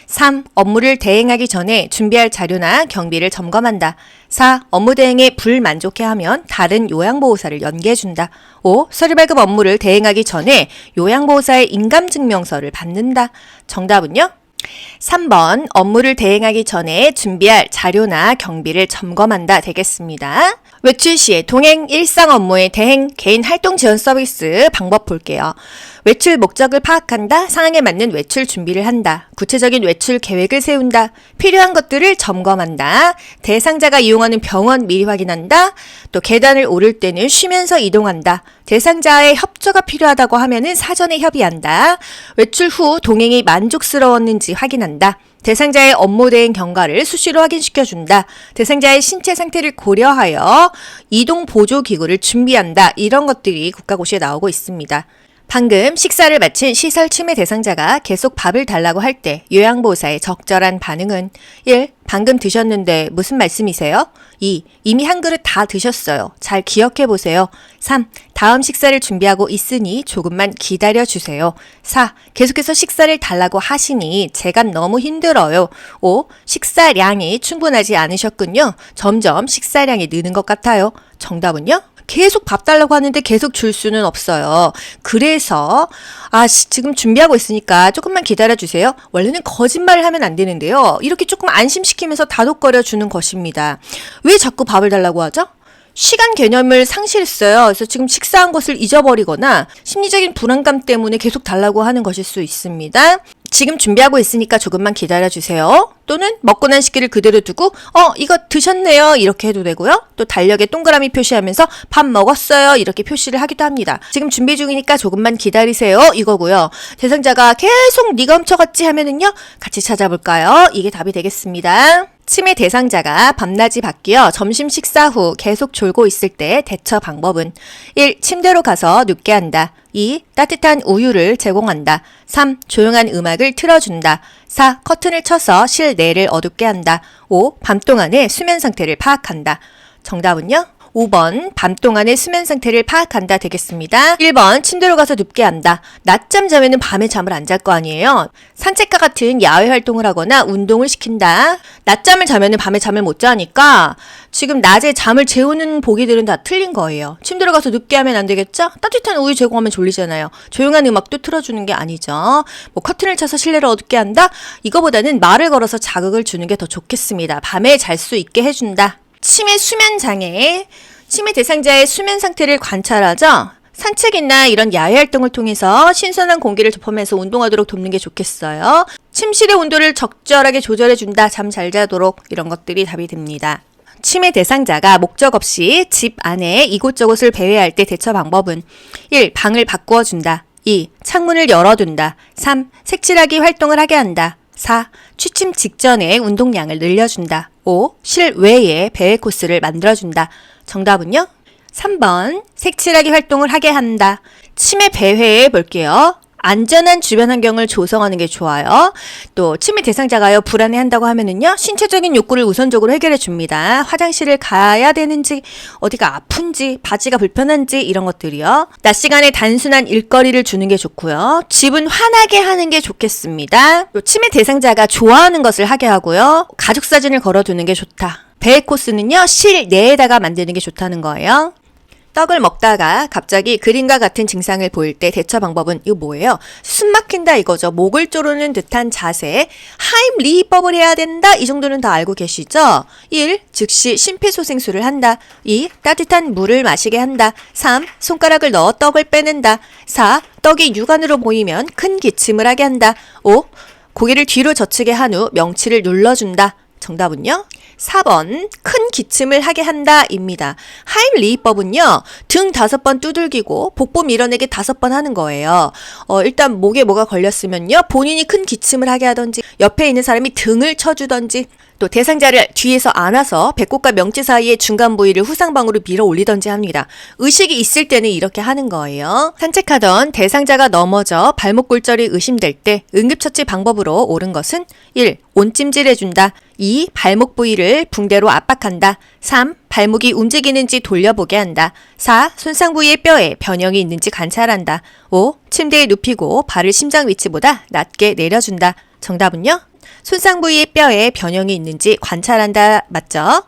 3. 업무를 대행하기 전에 준비할 자료나 경비를 점검한다. 4. 업무 대행에 불만족해하면 다른 요양보호사를 연계해준다. 5. 서류 발급 업무를 대행하기 전에 요양보호사의 인감증명서를 받는다. 정답은요? 3번 업무를 대행하기 전에 준비할 자료나 경비를 점검한다 되겠습니다. 외출 시에 동행 일상 업무의 대행 개인 활동 지원 서비스 방법 볼게요. 외출 목적을 파악한다. 상황에 맞는 외출 준비를 한다. 구체적인 외출 계획을 세운다. 필요한 것들을 점검한다. 대상자가 이용하는 병원 미리 확인한다. 또 계단을 오를 때는 쉬면서 이동한다. 대상자의 협조가 필요하다고 하면은 사전에 협의한다. 외출 후 동행이 만족스러웠는지 확인한다. 대상자의 업무 대행 경과를 수시로 확인시켜준다. 대상자의 신체 상태를 고려하여 이동 보조 기구를 준비한다. 이런 것들이 국가고시에 나오고 있습니다. 방금 식사를 마친 시설 치매 대상자가 계속 밥을 달라고 할 때 요양보호사의 적절한 반응은 1. 방금 드셨는데 무슨 말씀이세요? 2. 이미 한 그릇 다 드셨어요. 잘 기억해 보세요. 3. 다음 식사를 준비하고 있으니 조금만 기다려 주세요. 4. 계속해서 식사를 달라고 하시니 제가 너무 힘들어요. 5. 식사량이 충분하지 않으셨군요. 점점 식사량이 느는 것 같아요. 정답은요? 계속 밥 달라고 하는데 계속 줄 수는 없어요. 그래서 지금 준비하고 있으니까 조금만 기다려주세요. 원래는 거짓말을 하면 안 되는데요. 이렇게 조금 안심시키면서 다독거려 주는 것입니다. 왜 자꾸 밥을 달라고 하죠? 시간 개념을 상실했어요. 그래서 지금 식사한 것을 잊어버리거나 심리적인 불안감 때문에 계속 달라고 하는 것일 수 있습니다. 지금 준비하고 있으니까 조금만 기다려주세요. 또는 먹고 난 식기를 그대로 두고 이거 드셨네요 이렇게 해도 되고요. 또 달력에 동그라미 표시하면서 밥 먹었어요 이렇게 표시를 하기도 합니다. 지금 준비 중이니까 조금만 기다리세요 이거고요. 대상자가 계속 네가 훔쳐갔지 하면은요 같이 찾아볼까요? 이게 답이 되겠습니다. 치매 대상자가 밤낮이 바뀌어 점심 식사 후 계속 졸고 있을 때 대처 방법은 1. 침대로 가서 눕게 한다. 2. 따뜻한 우유를 제공한다. 3. 조용한 음악을 틀어준다. 4. 커튼을 쳐서 실내를 어둡게 한다. 5. 밤 동안의 수면 상태를 파악한다. 정답은요? 5번 밤 동안의 수면 상태를 파악한다 되겠습니다. 1번 침대로 가서 눕게 한다. 낮잠 자면은 밤에 잠을 안 잘 거 아니에요. 산책과 같은 야외 활동을 하거나 운동을 시킨다. 낮잠을 자면은 밤에 잠을 못 자니까 지금 낮에 잠을 재우는 보기들은 다 틀린 거예요. 침대로 가서 눕게 하면 안 되겠죠? 따뜻한 우유 제공하면 졸리잖아요. 조용한 음악도 틀어주는 게 아니죠. 커튼을 쳐서 실내를 어둡게 한다? 이거보다는 말을 걸어서 자극을 주는 게 더 좋겠습니다. 밤에 잘 수 있게 해준다. 치매 수면 장애, 치매 대상자의 수면 상태를 관찰하죠. 산책이나 이런 야외 활동을 통해서 신선한 공기를 접하면서 운동하도록 돕는 게 좋겠어요. 침실의 온도를 적절하게 조절해준다. 잠 잘 자도록 이런 것들이 답이 됩니다. 치매 대상자가 목적 없이 집 안에 이곳저곳을 배회할 때 대처 방법은 1. 방을 바꾸어 준다. 2. 창문을 열어둔다. 3. 색칠하기 활동을 하게 한다. 4. 취침 직전에 운동량을 늘려준다. 5. 실외에 배회 코스를 만들어준다. 정답은요? 3번 색칠하기 활동을 하게 한다. 치매 배회에 볼게요. 안전한 주변 환경을 조성하는 게 좋아요. 또 치매 대상자가요 불안해한다고 하면은요 신체적인 욕구를 우선적으로 해결해 줍니다. 화장실을 가야 되는지 어디가 아픈지 바지가 불편한지 이런 것들이요. 낮 시간에 단순한 일거리를 주는 게 좋고요. 집은 환하게 하는 게 좋겠습니다. 또 치매 대상자가 좋아하는 것을 하게 하고요. 가족 사진을 걸어두는 게 좋다. 배회 코스는요 실내에다가 만드는 게 좋다는 거예요. 떡을 먹다가 갑자기 그림과 같은 증상을 보일 때 대처 방법은 이거 뭐예요? 숨 막힌다 이거죠. 목을 조르는 듯한 자세. 하임리히법을 해야 된다. 이 정도는 다 알고 계시죠? 1. 즉시 심폐소생술을 한다. 2. 따뜻한 물을 마시게 한다. 3. 손가락을 넣어 떡을 빼낸다. 4. 떡이 육안으로 보이면 큰 기침을 하게 한다. 5. 고개를 뒤로 젖히게 한 후 명치를 눌러준다. 정답은요? 4번 큰 기침을 하게 한다 입니다. 하임리히법은요. 등 5번 두들기고 복부 밀어내기 5번 하는 거예요. 일단 목에 뭐가 걸렸으면요. 본인이 큰 기침을 하게 하던지 옆에 있는 사람이 등을 쳐주던지 또 대상자를 뒤에서 안아서 배꼽과 명치 사이의 중간 부위를 후상방으로 밀어 올리던지 합니다. 의식이 있을 때는 이렇게 하는 거예요. 산책하던 대상자가 넘어져 발목 골절이 의심될 때 응급처치 방법으로 옳은 것은 1. 온찜질해준다. 2. 발목 부위를 붕대로 압박한다. 3. 발목이 움직이는지 돌려보게 한다. 4. 손상 부위의 뼈에 변형이 있는지 관찰한다. 5. 침대에 눕히고 발을 심장 위치보다 낮게 내려준다. 정답은요? 손상 부위의 뼈에 변형이 있는지 관찰한다 맞죠?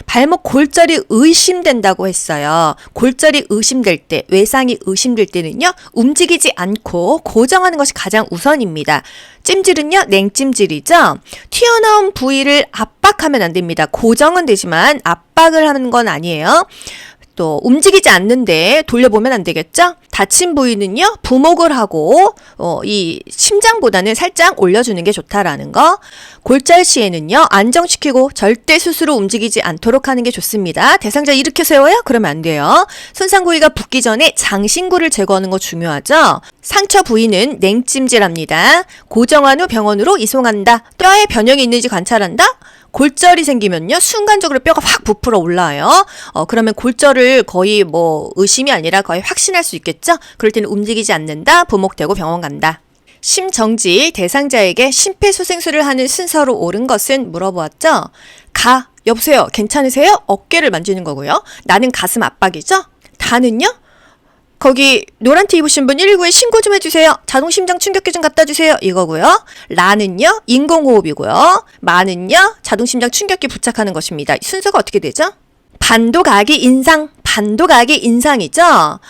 발목 골절이 의심된다고 했어요. 골절이 의심될 때, 외상이 의심될 때는요. 움직이지 않고 고정하는 것이 가장 우선입니다. 찜질은요. 냉찜질이죠. 튀어나온 부위를 압박하면 안 됩니다. 고정은 되지만 압박을 하는 건 아니에요. 또 움직이지 않는데 돌려보면 안 되겠죠? 다친 부위는요. 부목을 하고 이 심장보다는 살짝 올려주는 게 좋다라는 거. 골절 시에는요. 안정시키고 절대 스스로 움직이지 않도록 하는 게 좋습니다. 대상자 이렇게 세워요? 그러면 안 돼요. 손상 부위가 붓기 전에 장신구를 제거하는 거 중요하죠? 상처 부위는 냉찜질합니다. 고정한 후 병원으로 이송한다. 뼈에 변형이 있는지 관찰한다. 골절이 생기면요, 순간적으로 뼈가 확 부풀어 올라와요. 그러면 골절을 거의 의심이 아니라 거의 확신할 수 있겠죠? 그럴 때는 움직이지 않는다. 부목되고 병원 간다. 심정지 대상자에게 심폐소생술을 하는 순서로 옳은 것은 물어보았죠? 여보세요, 괜찮으세요? 어깨를 만지는 거고요. 나는 가슴 압박이죠? 다는요? 거기 노란 티 입으신 분 119에 신고 좀 해주세요. 자동심장 충격기 좀 갖다 주세요. 이거고요. 라는요, 인공호흡이고요. 마는요, 자동심장 충격기 부착하는 것입니다. 순서가 어떻게 되죠? 반도각이 인상이죠?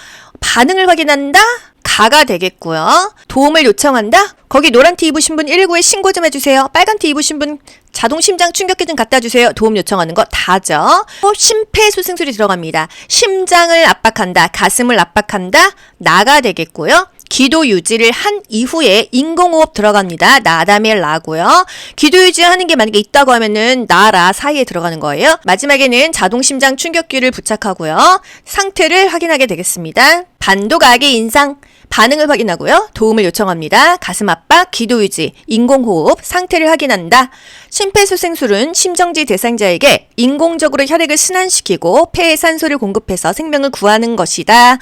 반응을 확인한다? 가가 되겠고요. 도움을 요청한다? 거기 노란 티 입으신 분 119에 신고 좀 해주세요. 빨간 티 입으신 분 자동심장 충격기 좀 갖다 주세요. 도움 요청하는 거 다죠. 심폐소생술이 들어갑니다. 심장을 압박한다. 가슴을 압박한다. 나가 되겠고요. 기도 유지를 한 이후에 인공호흡 들어갑니다. 나 다음에 라고요. 기도 유지하는 게 만약에 있다고 하면은 나라 사이에 들어가는 거예요. 마지막에는 자동심장 충격기를 부착하고요. 상태를 확인하게 되겠습니다. 반도각의 인상. 반응을 확인하고요. 도움을 요청합니다. 가슴 압박, 기도 유지, 인공호흡, 상태를 확인한다. 심폐소생술은 심정지 대상자에게 인공적으로 혈액을 순환시키고 폐에 산소를 공급해서 생명을 구하는 것이다.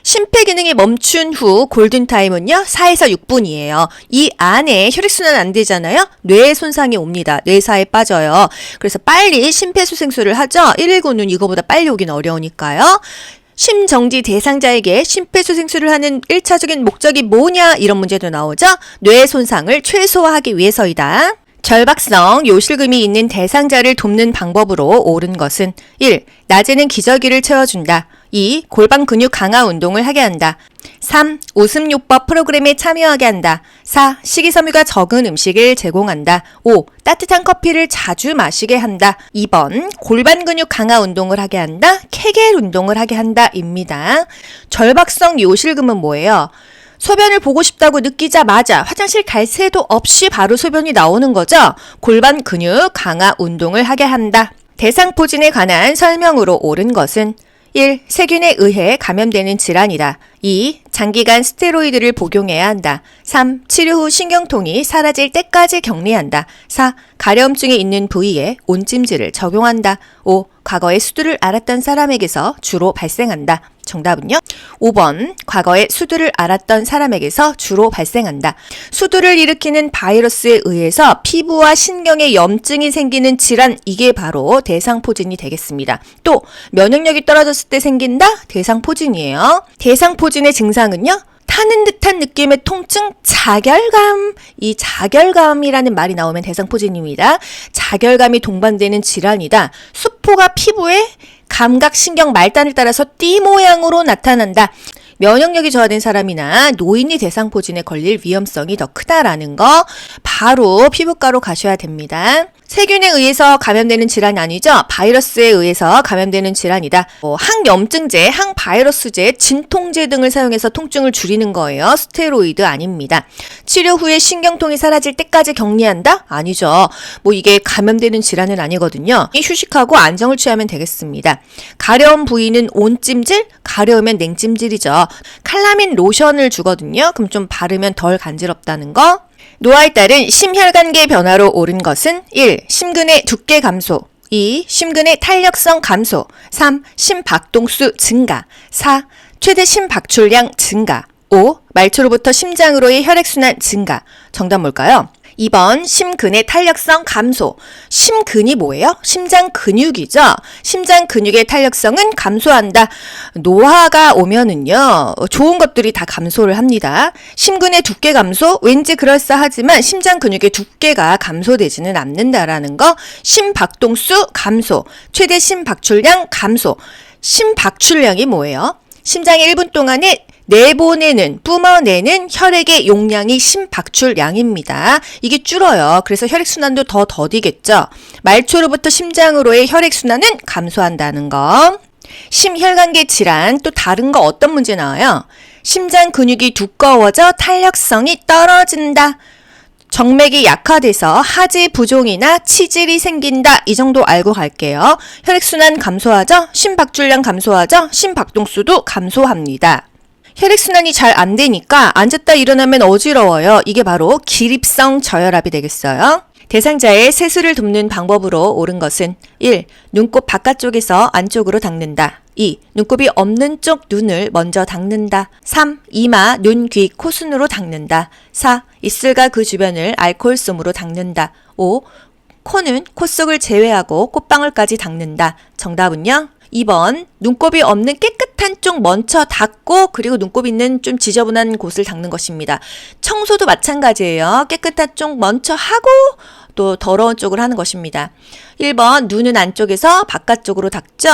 심폐기능이 멈춘 후 골든타임은요, 4에서 6분이에요. 이 안에 혈액순환 안 되잖아요? 뇌에 손상이 옵니다. 뇌사에 빠져요. 그래서 빨리 심폐소생술을 하죠. 119는 이거보다 빨리 오긴 어려우니까요. 심정지 대상자에게 심폐소생술을 하는 1차적인 목적이 뭐냐, 이런 문제도 나오죠. 뇌 손상을 최소화하기 위해서이다. 절박성 요실금이 있는 대상자를 돕는 방법으로 옳은 것은 1. 낮에는 기저귀를 채워준다. 2. 골반 근육 강화 운동을 하게 한다. 3. 웃음요법 프로그램에 참여하게 한다. 4. 식이섬유가 적은 음식을 제공한다. 5. 따뜻한 커피를 자주 마시게 한다. 2번 골반 근육 강화 운동을 하게 한다. 케겔 운동을 하게 한다 입니다. 절박성 요실금은 뭐예요? 소변을 보고 싶다고 느끼자마자 화장실 갈 새도 없이 바로 소변이 나오는 거죠. 골반 근육 강화 운동을 하게 한다. 대상포진에 관한 설명으로 옳은 것은 1. 세균에 의해 감염되는 질환이다. 2. 장기간 스테로이드를 복용해야 한다. 3. 치료 후 신경통이 사라질 때까지 격리한다. 4. 가려움증이 있는 부위에 온찜질을 적용한다. 5. 과거에 수두를 앓았던 사람에게서 주로 발생한다. 정답은요? 5번 과거에 수두를 앓았던 사람에게서 주로 발생한다. 수두를 일으키는 바이러스에 의해서 피부와 신경에 염증이 생기는 질환, 이게 바로 대상포진이 되겠습니다. 또 면역력이 떨어졌을 때 생긴다? 대상포진이에요. 대상포진의 증상은요? 타는 듯한 느낌의 통증, 자결감. 이 자결감이라는 말이 나오면 대상포진입니다. 자결감이 동반되는 질환이다. 수포가 피부에 감각신경 말단을 따라서 띠 모양으로 나타난다. 면역력이 저하된 사람이나 노인이 대상포진에 걸릴 위험성이 더 크다라는 거 바로 피부과로 가셔야 됩니다. 세균에 의해서 감염되는 질환이 아니죠. 바이러스에 의해서 감염되는 질환이다. 항염증제, 항바이러스제, 진통제 등을 사용해서 통증을 줄이는 거예요. 스테로이드 아닙니다. 치료 후에 신경통이 사라질 때까지 격리한다? 아니죠. 이게 감염되는 질환은 아니거든요. 휴식하고 안정을 취하면 되겠습니다. 가려운 부위는 온찜질, 가려우면 냉찜질이죠. 칼라민 로션을 주거든요. 그럼 좀 바르면 덜 간지럽다는 거. 노화에 따른 심혈관계 변화로 옳은 것은 1. 심근의 두께 감소. 2. 심근의 탄력성 감소. 3. 심박동수 증가. 4. 최대 심박출량 증가. 5. 말초로부터 심장으로의 혈액순환 증가. 정답 뭘까요? 2번 심근의 탄력성 감소. 심근이 뭐예요? 심장 근육이죠. 심장 근육의 탄력성은 감소한다. 노화가 오면은요, 좋은 것들이 다 감소를 합니다. 심근의 두께 감소, 왠지 그럴싸하지만 심장 근육의 두께가 감소되지는 않는다라는 거. 심박동수 감소, 최대 심박출량 감소. 심박출량이 뭐예요? 심장이 1분 동안에 내보내는, 뿜어내는 혈액의 용량이 심박출량입니다. 이게 줄어요. 그래서 혈액순환도 더 더디겠죠. 말초로부터 심장으로의 혈액순환은 감소한다는 거. 심혈관계 질환, 또 다른 거 어떤 문제 나와요? 심장 근육이 두꺼워져 탄력성이 떨어진다. 정맥이 약화돼서 하지 부종이나 치질이 생긴다. 이 정도 알고 갈게요. 혈액순환 감소하죠? 심박출량 감소하죠? 심박동수도 감소합니다. 혈액순환이 잘 안 되니까 앉았다 일어나면 어지러워요. 이게 바로 기립성 저혈압이 되겠어요. 대상자의 세수를 돕는 방법으로 옳은 것은 1. 눈곱 바깥쪽에서 안쪽으로 닦는다. 2. 눈곱이 없는 쪽 눈을 먼저 닦는다. 3. 이마, 눈, 귀, 코 순으로 닦는다. 4. 입술과 그 주변을 알코올솜으로 닦는다. 5. 코는 코 속을 제외하고 콧방울까지 닦는다. 정답은요? 2번 눈곱이 없는 깨끗한 쪽 먼저 닦고 그리고 눈곱 있는 좀 지저분한 곳을 닦는 것입니다. 청소도 마찬가지예요. 깨끗한 쪽 먼저 하고 또 더러운 쪽을 하는 것입니다. 1번 눈은 안쪽에서 바깥쪽으로 닦죠.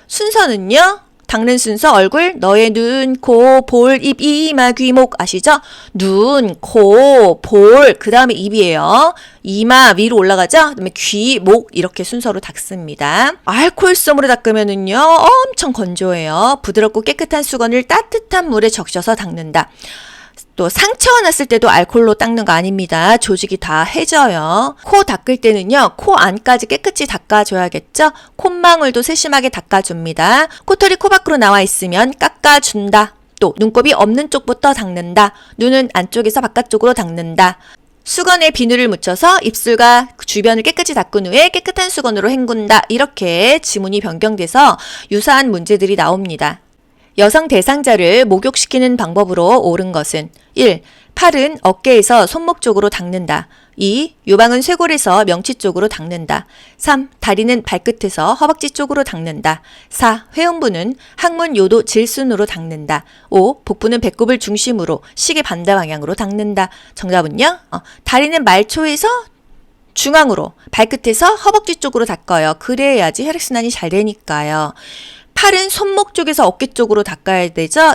순서는요. 닦는 순서 얼굴, 너의 눈, 코, 볼, 입, 이마, 귀, 목 아시죠? 눈, 코, 볼, 그 다음에 입이에요. 이마 위로 올라가죠? 그 다음에 귀, 목 이렇게 순서로 닦습니다. 알코올솜으로 닦으면은요 엄청 건조해요. 부드럽고 깨끗한 수건을 따뜻한 물에 적셔서 닦는다. 또 상처가 났을 때도 알코올로 닦는 거 아닙니다. 조직이 다 해져요. 코 닦을 때는요. 코 안까지 깨끗이 닦아줘야겠죠. 콧망울도 세심하게 닦아줍니다. 코털이 코 밖으로 나와 있으면 깎아준다. 또 눈곱이 없는 쪽부터 닦는다. 눈은 안쪽에서 바깥쪽으로 닦는다. 수건에 비누를 묻혀서 입술과 주변을 깨끗이 닦은 후에 깨끗한 수건으로 헹군다. 이렇게 지문이 변경돼서 유사한 문제들이 나옵니다. 여성 대상자를 목욕시키는 방법으로 옳은 것은 1. 팔은 어깨에서 손목 쪽으로 닦는다. 2. 유방은 쇄골에서 명치 쪽으로 닦는다. 3. 다리는 발끝에서 허벅지 쪽으로 닦는다. 4. 회음부는 항문 요도 질순으로 닦는다. 5. 복부는 배꼽을 중심으로 시계 반대 방향으로 닦는다. 정답은요? 다리는 말초에서 중앙으로, 발끝에서 허벅지 쪽으로 닦아요. 그래야지 혈액순환이 잘 되니까요. 팔은 손목 쪽에서 어깨 쪽으로 닦아야 되죠.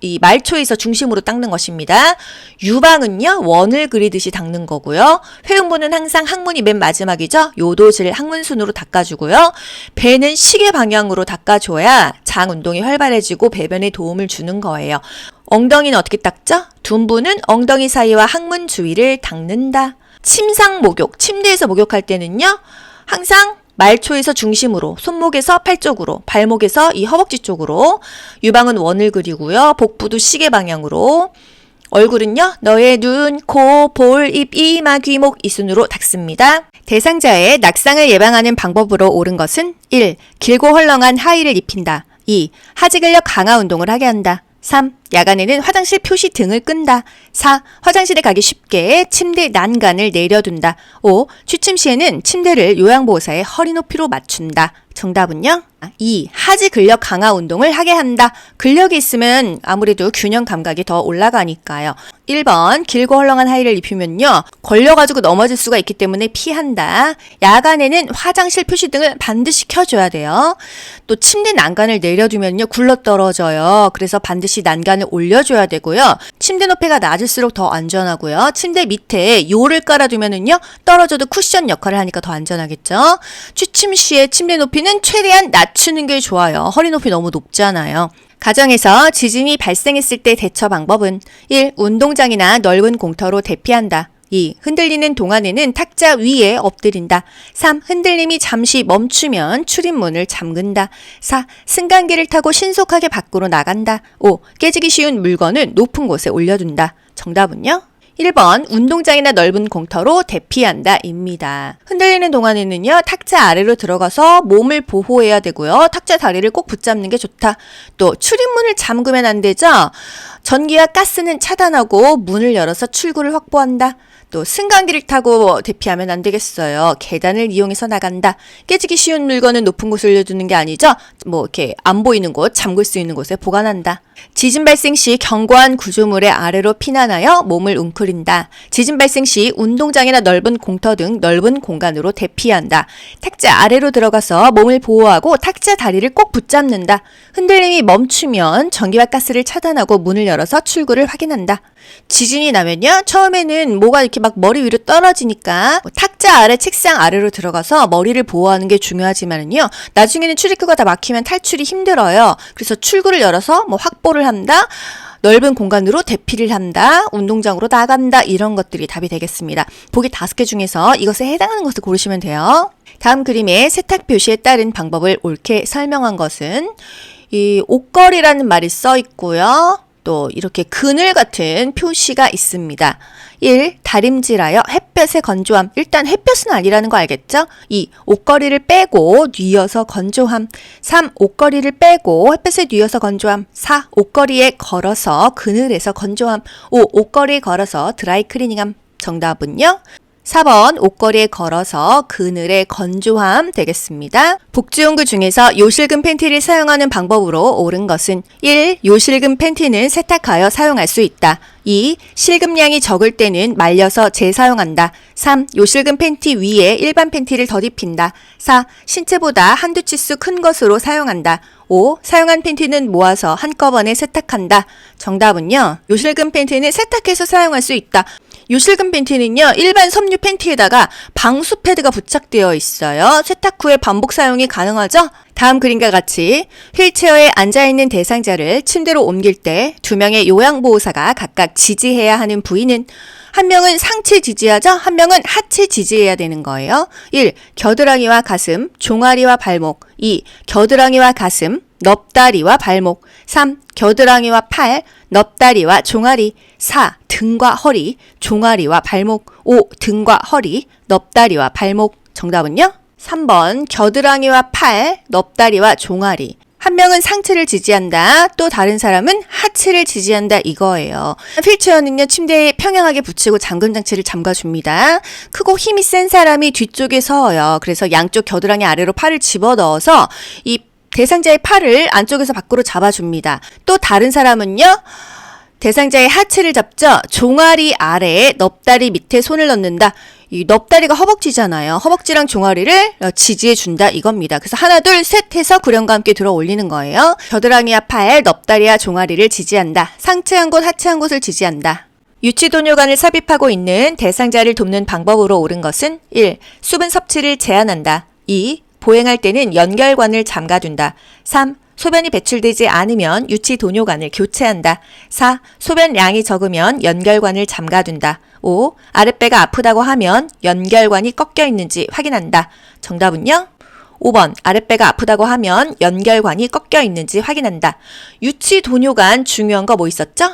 이 말초에서 중심으로 닦는 것입니다. 유방은요. 원을 그리듯이 닦는 거고요. 회음부는 항상 항문이 맨 마지막이죠. 요도질 항문순으로 닦아주고요. 배는 시계 방향으로 닦아줘야 장 운동이 활발해지고 배변에 도움을 주는 거예요. 엉덩이는 어떻게 닦죠? 둔부는 엉덩이 사이와 항문 주위를 닦는다. 침상 목욕, 침대에서 목욕할 때는요. 항상 말초에서 중심으로, 손목에서 팔 쪽으로, 발목에서 이 허벅지 쪽으로, 유방은 원을 그리고요. 복부도 시계 방향으로, 얼굴은요. 너의 눈, 코, 볼, 입, 이마, 귀, 목 이 순으로 닦습니다. 대상자의 낙상을 예방하는 방법으로 옳은 것은 1. 길고 헐렁한 하의를 입힌다. 2. 하지 근력 강화 운동을 하게 한다. 3. 야간에는 화장실 표시 등을 끈다. 4. 화장실에 가기 쉽게 침대 난간을 내려둔다. 5. 취침 시에는 침대를 요양보호사의 허리 높이로 맞춘다. 정답은요? 2. 하지 근력 강화 운동을 하게 한다. 근력이 있으면 아무래도 균형 감각이 더 올라가니까요. 1번 길고 헐렁한 하의를 입히면요. 걸려가지고 넘어질 수가 있기 때문에 피한다. 야간에는 화장실 표시등을 반드시 켜줘야 돼요. 또 침대 난간을 내려두면요. 굴러떨어져요. 그래서 반드시 난간을 올려줘야 되고요. 침대 높이가 낮을수록 더 안전하고요. 침대 밑에 요를 깔아두면은요. 떨어져도 쿠션 역할을 하니까 더 안전하겠죠. 취침 시에 침대 높이는 최대한 낮추는 게 좋아요. 허리 높이 너무 높잖아요. 가정에서 지진이 발생했을 때 대처 방법은 1. 운동장이나 넓은 공터로 대피한다. 2. 흔들리는 동안에는 탁자 위에 엎드린다. 3. 흔들림이 잠시 멈추면 출입문을 잠근다. 4. 승강기를 타고 신속하게 밖으로 나간다. 5. 깨지기 쉬운 물건은 높은 곳에 올려둔다. 정답은요? 1번 운동장이나 넓은 공터로 대피한다 입니다. 흔들리는 동안에는요. 탁자 아래로 들어가서 몸을 보호해야 되고요. 탁자 다리를 꼭 붙잡는 게 좋다. 또 출입문을 잠그면 안 되죠. 전기와 가스는 차단하고 문을 열어서 출구를 확보한다. 또 승강기를 타고 대피하면 안 되겠어요. 계단을 이용해서 나간다. 깨지기 쉬운 물건은 높은 곳에 올려두는 게 아니죠. 이렇게 안 보이는 곳, 잠글 수 있는 곳에 보관한다. 지진 발생 시 견고한 구조물의 아래로 피난하여 몸을 웅크린다. 지진 발생 시 운동장이나 넓은 공터 등 넓은 공간으로 대피한다. 탁자 아래로 들어가서 몸을 보호하고 탁자 다리를 꼭 붙잡는다. 흔들림이 멈추면 전기와 가스를 차단하고 문을 열어서 출구를 확인한다. 지진이 나면요. 처음에는 뭐가 이렇게 막 머리 위로 떨어지니까 탁자 아래 책상 아래로 들어가서 머리를 보호하는 게 중요하지만은요. 나중에는 출입구가 다 막히면 탈출이 힘들어요. 그래서 출구를 열어서 확보를 한다. 넓은 공간으로 대피를 한다. 운동장으로 나간다. 이런 것들이 답이 되겠습니다. 보기 5개 중에서 이것에 해당하는 것을 고르시면 돼요. 다음 그림의 세탁 표시에 따른 방법을 옳게 설명한 것은 이 옷걸이라는 말이 써 있고요. 또 이렇게 그늘 같은 표시가 있습니다. 1. 다림질하여 햇볕의 건조함. 일단 햇볕은 아니라는 거 알겠죠? 2. 옷걸이를 빼고 뉘어서 건조함. 3. 옷걸이를 빼고 햇볕에 뉘어서 건조함. 4. 옷걸이에 걸어서 그늘에서 건조함. 5. 옷걸이에 걸어서 드라이 클리닝함. 정답은요? 4번 옷걸이에 걸어서 그늘에 건조함 되겠습니다. 복지용구 중에서 요실금 팬티를 사용하는 방법으로 옳은 것은 1. 요실금 팬티는 세탁하여 사용할 수 있다. 2. 실금량이 적을 때는 말려서 재사용한다. 3. 요실금 팬티 위에 일반 팬티를 덧입힌다. 4. 신체보다 한두 치수 큰 것으로 사용한다. 5. 사용한 팬티는 모아서 한꺼번에 세탁한다. 정답은요. 요실금 팬티는 세탁해서 사용할 수 있다. 요실금 팬티는요, 일반 섬유 팬티에다가 방수 패드가 부착되어 있어요. 세탁 후에 반복 사용이 가능하죠? 다음 그림과 같이 휠체어에 앉아있는 대상자를 침대로 옮길 때 두 명의 요양보호사가 각각 지지해야 하는 부위는 한 명은 상체 지지하죠? 한 명은 하체 지지해야 되는 거예요. 1. 겨드랑이와 가슴, 종아리와 발목. 2. 겨드랑이와 가슴, 넙다리와 발목. 3. 겨드랑이와 팔, 넙다리와 종아리. 4. 등과 허리, 종아리와 발목. 5. 등과 허리, 넙다리와 발목. 정답은요? 3번 겨드랑이와 팔, 넙다리와 종아리. 한 명은 상체를 지지한다. 또 다른 사람은 하체를 지지한다 이거예요. 휠체어는요. 침대에 평행하게 붙이고 잠금 장치를 잠가줍니다. 크고 힘이 센 사람이 뒤쪽에 서요. 그래서 양쪽 겨드랑이 아래로 팔을 집어넣어서 이 대상자의 팔을 안쪽에서 밖으로 잡아줍니다. 또 다른 사람은요. 대상자의 하체를 잡죠. 종아리 아래에 넙다리 밑에 손을 넣는다. 이 넙다리가 허벅지잖아요. 허벅지랑 종아리를 지지해준다 이겁니다. 그래서 하나 둘 셋 해서 구령과 함께 들어 올리는 거예요. 겨드랑이와 팔, 넙다리와 종아리를 지지한다. 상체 한 곳, 하체 한 곳을 지지한다. 유치도뇨관을 삽입하고 있는 대상자를 돕는 방법으로 옳은 것은 1. 수분 섭취를 제한한다. 2. 보행할 때는 연결관을 잠가둔다. 3. 소변이 배출되지 않으면 유치도뇨관을 교체한다. 4. 소변량이 적으면 연결관을 잠가둔다. 5. 아랫배가 아프다고 하면 연결관이 꺾여 있는지 확인한다. 정답은요? 5번 아랫배가 아프다고 하면 연결관이 꺾여 있는지 확인한다. 유치도뇨관 중요한 거 뭐 있었죠?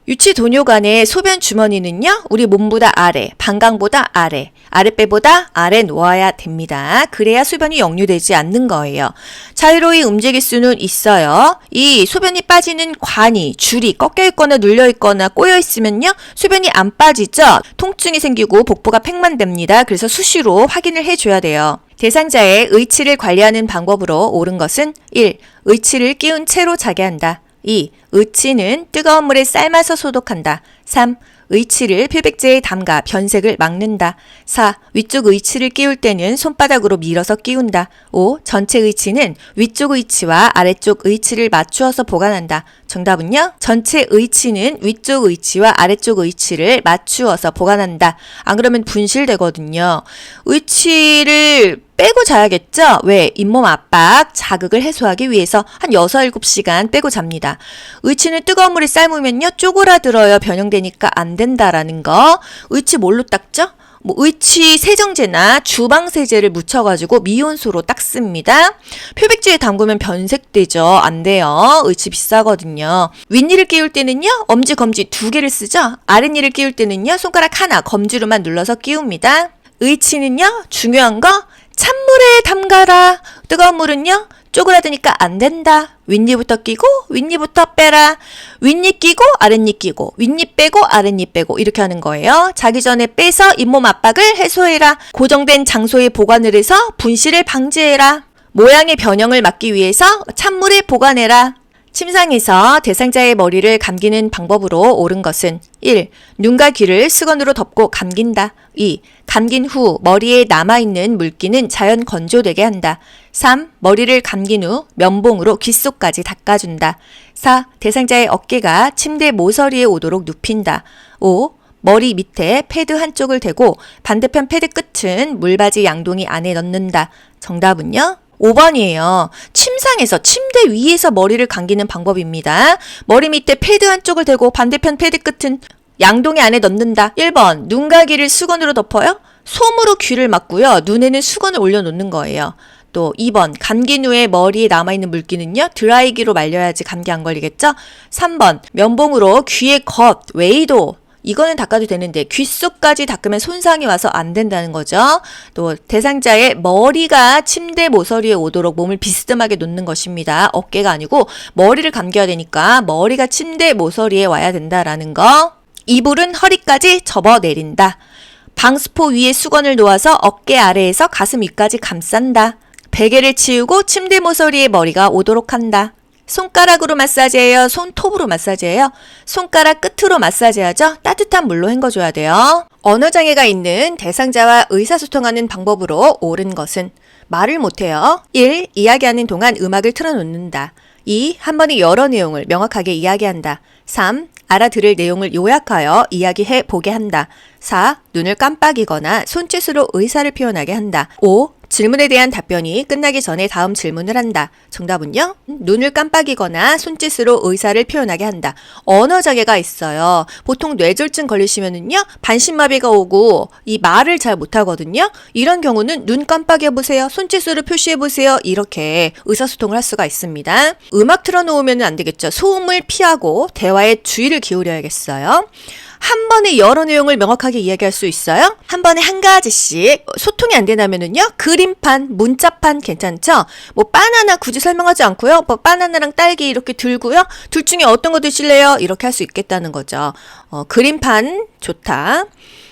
유치도뇨관의 소변 주머니는요. 우리 몸보다 아래, 방광보다 아래, 아랫배보다 아래 놓아야 됩니다. 그래야 소변이 역류되지 않는 거예요. 자유로이 움직일 수는 있어요. 이 소변이 빠지는 관이, 줄이 꺾여 있거나 눌려 있거나 꼬여 있으면요. 소변이 안 빠지죠. 통증이 생기고 복부가 팽만됩니다. 그래서 수시로 확인을 해줘야 돼요. 대상자의 의치를 관리하는 방법으로 옳은 것은 1. 의치를 끼운 채로 자게 한다. 2. 의치는 뜨거운 물에 삶아서 소독한다. 3. 의치를 필백제에 담가 변색을 막는다. 4. 위쪽 의치를 끼울 때는 손바닥으로 밀어서 끼운다. 5. 전체 의치는 위쪽 의치와 아래쪽 의치를 맞추어서 보관한다. 정답은요? 전체 의치는 위쪽 의치와 아래쪽 의치를 맞추어서 보관한다. 안 그러면 분실되거든요. 의치를 빼고 자야겠죠? 왜? 잇몸 압박, 자극을 해소하기 위해서 한 6, 7시간 빼고 잡니다. 의치는 뜨거운 물에 삶으면요, 쪼그라들어요. 변형되니까 안 된다라는 거. 의치 뭘로 닦죠? 의치 세정제나 주방세제를 묻혀가지고 미온수로 닦습니다. 표백제에 담그면 변색되죠. 안 돼요. 의치 비싸거든요. 윗니를 끼울 때는요, 엄지, 검지 2개를 쓰죠. 아랫니를 끼울 때는요, 손가락 하나, 검지로만 눌러서 끼웁니다. 의치는요, 중요한 거, 찬물에 담가라. 뜨거운 물은요, 쪼그라드니까 안 된다. 윗니부터 끼고 윗니부터 빼라. 윗니 끼고 아랫니 끼고 윗니 빼고 아랫니 빼고 이렇게 하는 거예요. 자기 전에 빼서 잇몸 압박을 해소해라. 고정된 장소에 보관을 해서 분실을 방지해라. 모양의 변형을 막기 위해서 찬물에 보관해라. 침상에서 대상자의 머리를 감기는 방법으로 옳은 것은 1. 눈과 귀를 수건으로 덮고 감긴다. 2. 감긴 후 머리에 남아있는 물기는 자연 건조되게 한다. 3. 머리를 감긴 후 면봉으로 귀 속까지 닦아준다. 4. 대상자의 어깨가 침대 모서리에 오도록 눕힌다. 5. 머리 밑에 패드 한쪽을 대고 반대편 패드 끝은 물바지 양동이 안에 넣는다. 정답은요? 5번이에요. 침상에서 침대 위에서 머리를 감기는 방법입니다. 머리 밑에 패드 한쪽을 대고 반대편 패드 끝은 양동이 안에 넣는다. 1번 눈과 귀를 수건으로 덮어요. 솜으로 귀를 막고요. 눈에는 수건을 올려놓는 거예요. 또 2번 감긴 후에 머리에 남아있는 물기는요 드라이기로 말려야지 감기 안 걸리겠죠. 3번 면봉으로 귀의 겉, 웨이도 이거는 닦아도 되는데 귓속까지 닦으면 손상이 와서 안 된다는 거죠. 또 대상자의 머리가 침대 모서리에 오도록 몸을 비스듬하게 놓는 것입니다. 어깨가 아니고 머리를 감겨야 되니까 머리가 침대 모서리에 와야 된다라는 거. 이불은 허리까지 접어내린다. 방수포 위에 수건을 놓아서 어깨 아래에서 가슴 위까지 감싼다. 베개를 치우고 침대 모서리에 머리가 오도록 한다. 손가락으로 마사지해요? 손톱으로 마사지해요? 손가락 끝으로 마사지하죠? 따뜻한 물로 헹궈줘야 돼요. 언어장애가 있는 대상자와 의사소통하는 방법으로 옳은 것은 말을 못해요. 1. 이야기하는 동안 음악을 틀어놓는다. 2. 한 번에 여러 내용을 명확하게 이야기한다. 3. 알아들을 내용을 요약하여 이야기해 보게 한다. 4. 눈을 깜빡이거나 손짓으로 의사를 표현하게 한다. 5. 질문에 대한 답변이 끝나기 전에 다음 질문을 한다. 정답은요? 눈을 깜빡이거나 손짓으로 의사를 표현하게 한다. 언어장애가 있어요. 보통 뇌졸중 걸리시면은요, 반신마비가 오고 이 말을 잘 못하거든요. 이런 경우는 눈 깜빡여보세요. 손짓으로 표시해보세요. 이렇게 의사소통을 할 수가 있습니다. 음악 틀어놓으면 안 되겠죠. 소음을 피하고 대화에 주의를 기울여야겠어요. 한 번에 여러 내용을 명확하게 이야기할 수 있어요? 한 번에 한 가지씩. 소통이 안 되냐면은요, 그림판, 문자판 괜찮죠? 뭐 바나나 굳이 설명하지 않고요. 뭐 바나나랑 딸기 이렇게 들고요. 둘 중에 어떤 거 드실래요? 이렇게 할 수 있겠다는 거죠. 그림판 좋다.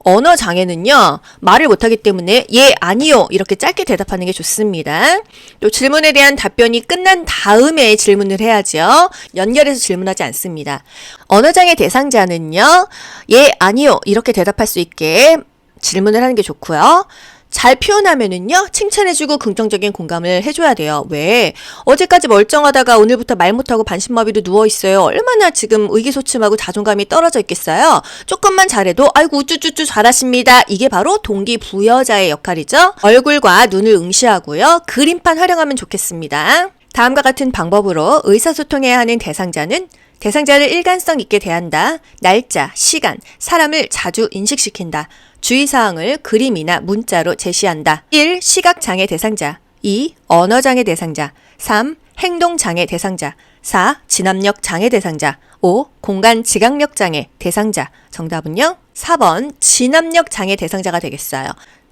언어 장애는요, 말을 못하기 때문에 예, 아니요 이렇게 짧게 대답하는 게 좋습니다. 또 질문에 대한 답변이 끝난 다음에 질문을 해야죠. 연결해서 질문하지 않습니다. 언어 장애 대상자는요, 예, 아니요 이렇게 대답할 수 있게 질문을 하는 게 좋고요. 잘 표현하면은요, 칭찬해주고 긍정적인 공감을 해줘야 돼요. 왜? 어제까지 멀쩡하다가 오늘부터 말 못하고 반신마비로 누워있어요. 얼마나 지금 의기소침하고 자존감이 떨어져 있겠어요? 조금만 잘해도, 아이고, 우쭈쭈쭈 잘하십니다. 이게 바로 동기부여자의 역할이죠. 얼굴과 눈을 응시하고요. 그림판 활용하면 좋겠습니다. 다음과 같은 방법으로 의사소통해야 하는 대상자를 일관성 있게 대한다. 날짜, 시간, 사람을 자주 인식시킨다. 주의사항을 그림이나 문자로 제시한다. 1. 시각장애 대상자. 2. 언어장애 대상자. 3. 행동장애 대상자. 4. 진압력 장애 대상자. 5. 공간 지각력 장애 대상자. 정답은요? 4번 진압력 장애 대상자가 되겠어요.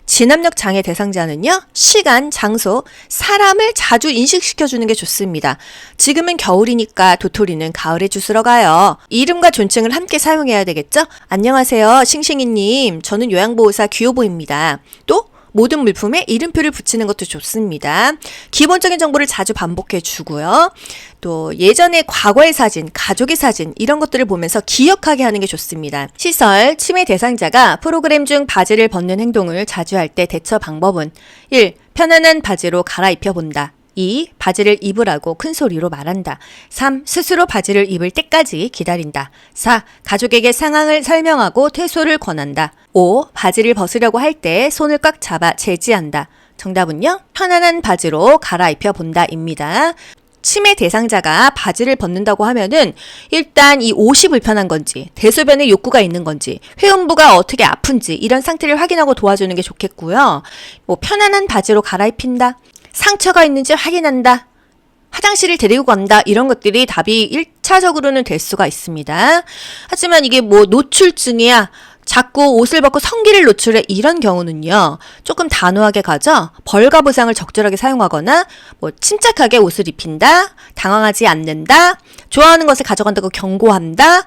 진압력 장애 대상자는요, 시간, 장소, 사람을 자주 인식시켜주는 게 좋습니다. 지금은 겨울이니까 도토리는 가을에 주스러 가요. 이름과 존칭을 함께 사용해야 되겠죠? 안녕하세요, 싱싱이님. 저는 요양보호사 귀요보입니다. 또 모든 물품에 이름표를 붙이는 것도 좋습니다. 기본적인 정보를 자주 반복해 주고요. 또 예전에 과거의 사진, 가족의 사진 이런 것들을 보면서 기억하게 하는 게 좋습니다. 시설, 치매 대상자가 프로그램 중 바지를 벗는 행동을 자주 할 때 대처 방법은 1. 편안한 바지로 갈아입혀 본다. 2. 바지를 입으라고 큰 소리로 말한다. 3. 스스로 바지를 입을 때까지 기다린다. 4. 가족에게 상황을 설명하고 퇴소를 권한다. 5. 바지를 벗으려고 할 때 손을 꽉 잡아 제지한다. 정답은요? 편안한 바지로 갈아입혀 본다입니다. 치매 대상자가 바지를 벗는다고 하면은 일단 이 옷이 불편한 건지, 대소변에 욕구가 있는 건지, 회음부가 어떻게 아픈지 이런 상태를 확인하고 도와주는 게 좋겠고요. 뭐 편안한 바지로 갈아입힌다. 상처가 있는지 확인한다. 화장실을 데리고 간다. 이런 것들이 답이 1차적으로는 될 수가 있습니다. 하지만 이게 뭐 노출증이야. 자꾸 옷을 벗고 성기를 노출해 이런 경우는요, 조금 단호하게 가죠. 벌과 보상을 적절하게 사용하거나 뭐 침착하게 옷을 입힌다, 당황하지 않는다, 좋아하는 것을 가져간다고 경고한다,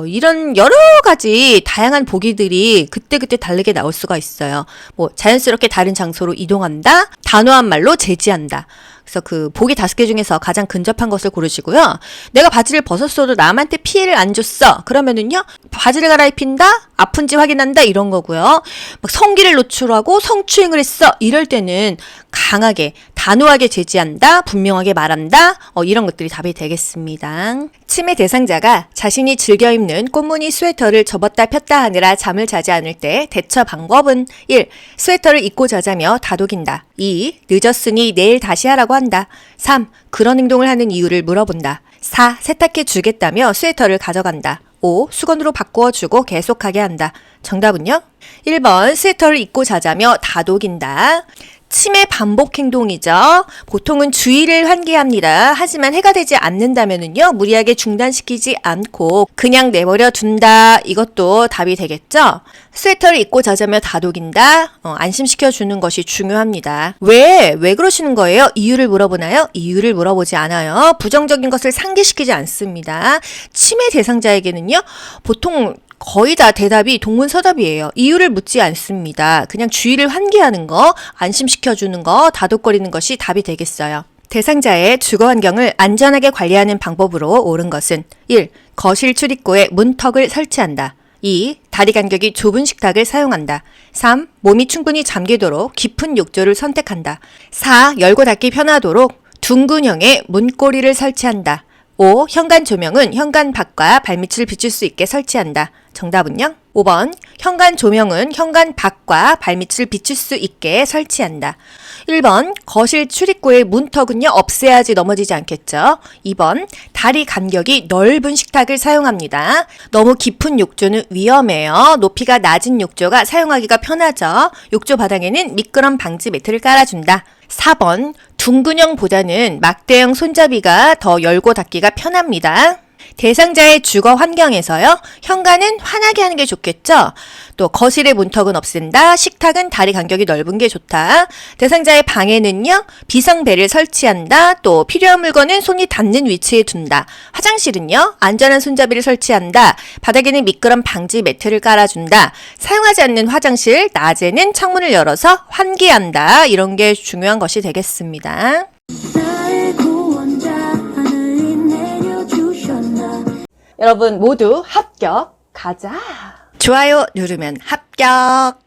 이런 여러 가지 다양한 보기들이 그때그때 다르게 나올 수가 있어요. 뭐 자연스럽게 다른 장소로 이동한다, 단호한 말로 제지한다. 그래서 그 보기 5개 중에서 가장 근접한 것을 고르시고요. 내가 바지를 벗었어도 남한테 피해를 안 줬어. 그러면은요, 바지를 갈아입힌다, 아픈지 확인한다 이런 거고요. 막 성기를 노출하고 성추행을 했어. 이럴 때는 강하게 단호하게 제지한다, 분명하게 말한다, 이런 것들이 답이 되겠습니다. 치매 대상자가 자신이 즐겨 입는 꽃무늬 스웨터를 접었다 폈다 하느라 잠을 자지 않을 때 대처 방법은 1. 스웨터를 입고 자자며 다독인다. 2. 늦었으니 내일 다시 하라고 한다. 3. 그런 행동을 하는 이유를 물어본다. 4. 세탁해 주겠다며 스웨터를 가져간다. 5. 수건으로 바꾸어주고 계속하게 한다. 정답은요? 1번 스웨터를 입고 자자며 다독인다. 치매 반복 행동이죠. 보통은 주의를 환기합니다. 하지만 해가 되지 않는다면은요, 무리하게 중단시키지 않고 그냥 내버려 둔다. 이것도 답이 되겠죠? 스웨터를 입고 자자며 다독인다. 안심시켜 주는 것이 중요합니다. 왜 그러시는 거예요? 이유를 물어보나요? 이유를 물어보지 않아요. 부정적인 것을 상기시키지 않습니다. 치매 대상자에게는요, 보통 거의 다 대답이 동문서답이에요. 이유를 묻지 않습니다. 그냥 주의를 환기하는 거, 안심시켜주는 거, 다독거리는 것이 답이 되겠어요. 대상자의 주거 환경을 안전하게 관리하는 방법으로 옳은 것은 1. 거실 출입구에 문턱을 설치한다. 2. 다리 간격이 좁은 식탁을 사용한다. 3. 몸이 충분히 잠기도록 깊은 욕조를 선택한다. 4. 열고 닫기 편하도록 둥근형의 문고리를 설치한다. 5. 현관 조명은 현관 밖과 발밑을 비출 수 있게 설치한다. 정답은요? 5번. 현관 조명은 현관 밖과 발밑을 비출 수 있게 설치한다. 1번. 거실 출입구의 문턱은요, 없애야지 넘어지지 않겠죠. 2번. 다리 간격이 넓은 식탁을 사용합니다. 너무 깊은 욕조는 위험해요. 높이가 낮은 욕조가 사용하기가 편하죠. 욕조 바닥에는 미끄럼 방지 매트를 깔아준다. 4번. 둥근형보다는 막대형 손잡이가 더 열고 닫기가 편합니다. 대상자의 주거 환경에서요, 현관은 환하게 하는 게 좋겠죠? 또 거실의 문턱은 없앤다. 식탁은 다리 간격이 넓은 게 좋다. 대상자의 방에는요, 비상벨을 설치한다. 또 필요한 물건은 손이 닿는 위치에 둔다. 화장실은요, 안전한 손잡이를 설치한다. 바닥에는 미끄럼 방지 매트를 깔아준다. 사용하지 않는 화장실, 낮에는 창문을 열어서 환기한다. 이런 게 중요한 것이 되겠습니다. 여러분 모두 합격. 가자. 좋아요 누르면 합격.